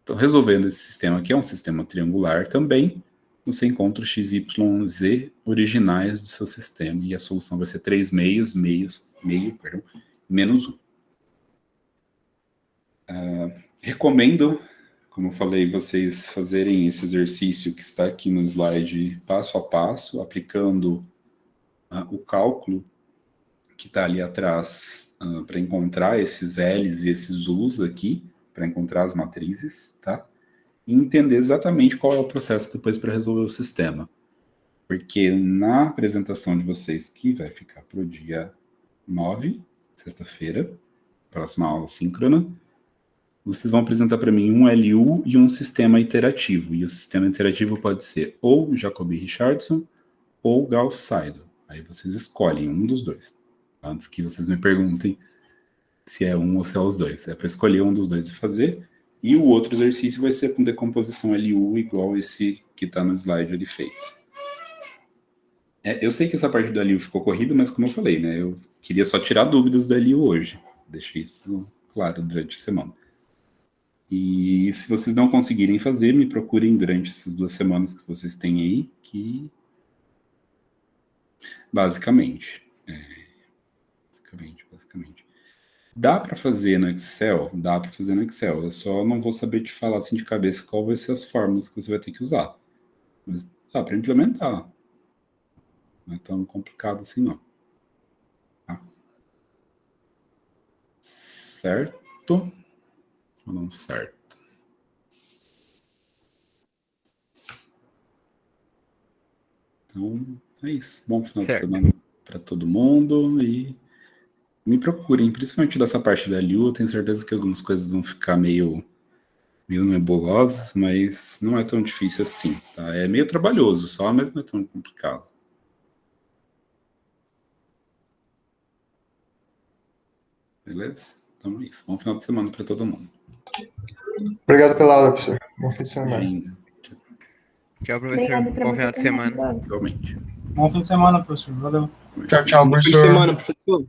Então, resolvendo esse sistema aqui, é um sistema triangular também, você encontra o X, Y, Z originais do seu sistema, e a solução vai ser 3 meios, menos 1. Recomendo, como eu falei, vocês fazerem esse exercício que está aqui no slide passo a passo, aplicando o cálculo que está ali atrás para encontrar esses L's e esses U's aqui, para encontrar as matrizes, tá? E entender exatamente qual é o processo depois para resolver o sistema. Porque na apresentação de vocês, que vai ficar para o dia 9, sexta-feira, próxima aula síncrona, vocês vão apresentar para mim um LU e um sistema iterativo. E o sistema iterativo pode ser ou Jacobi-Richardson ou Gauss-Seidel. Aí vocês escolhem um dos dois. Antes que vocês me perguntem se é um ou se é os dois. É para escolher um dos dois e fazer. E o outro exercício vai ser com decomposição LU igual esse que está no slide ali feito. Eu sei que essa parte do LU ficou corrida, mas como eu falei, né? Eu queria só tirar dúvidas do LU hoje. Deixei isso claro durante a semana. E se vocês não conseguirem fazer, me procurem durante essas 2 semanas que vocês têm aí, que basicamente. Dá para fazer no Excel? Dá para fazer no Excel. Eu só não vou saber te falar assim de cabeça qual vai ser as fórmulas que você vai ter que usar. Mas dá para implementar. Não é tão complicado assim, não. Tá? Certo? Ou não certo? Então, é isso. Bom final de semana para todo mundo e me procurem, principalmente dessa parte da LU. Eu tenho certeza que algumas coisas vão ficar meio nebulosas, mas não é tão difícil assim, tá? É meio trabalhoso só, mas não é tão complicado. Beleza? Então é isso. Bom final de semana para todo mundo. Obrigado pela aula, professor. Bom fim de semana. Tchau, professor. Bom final de semana. Igualmente. Bom fim de semana, professor. Valeu. Tchau, tchau, professor. Boa semana, professor.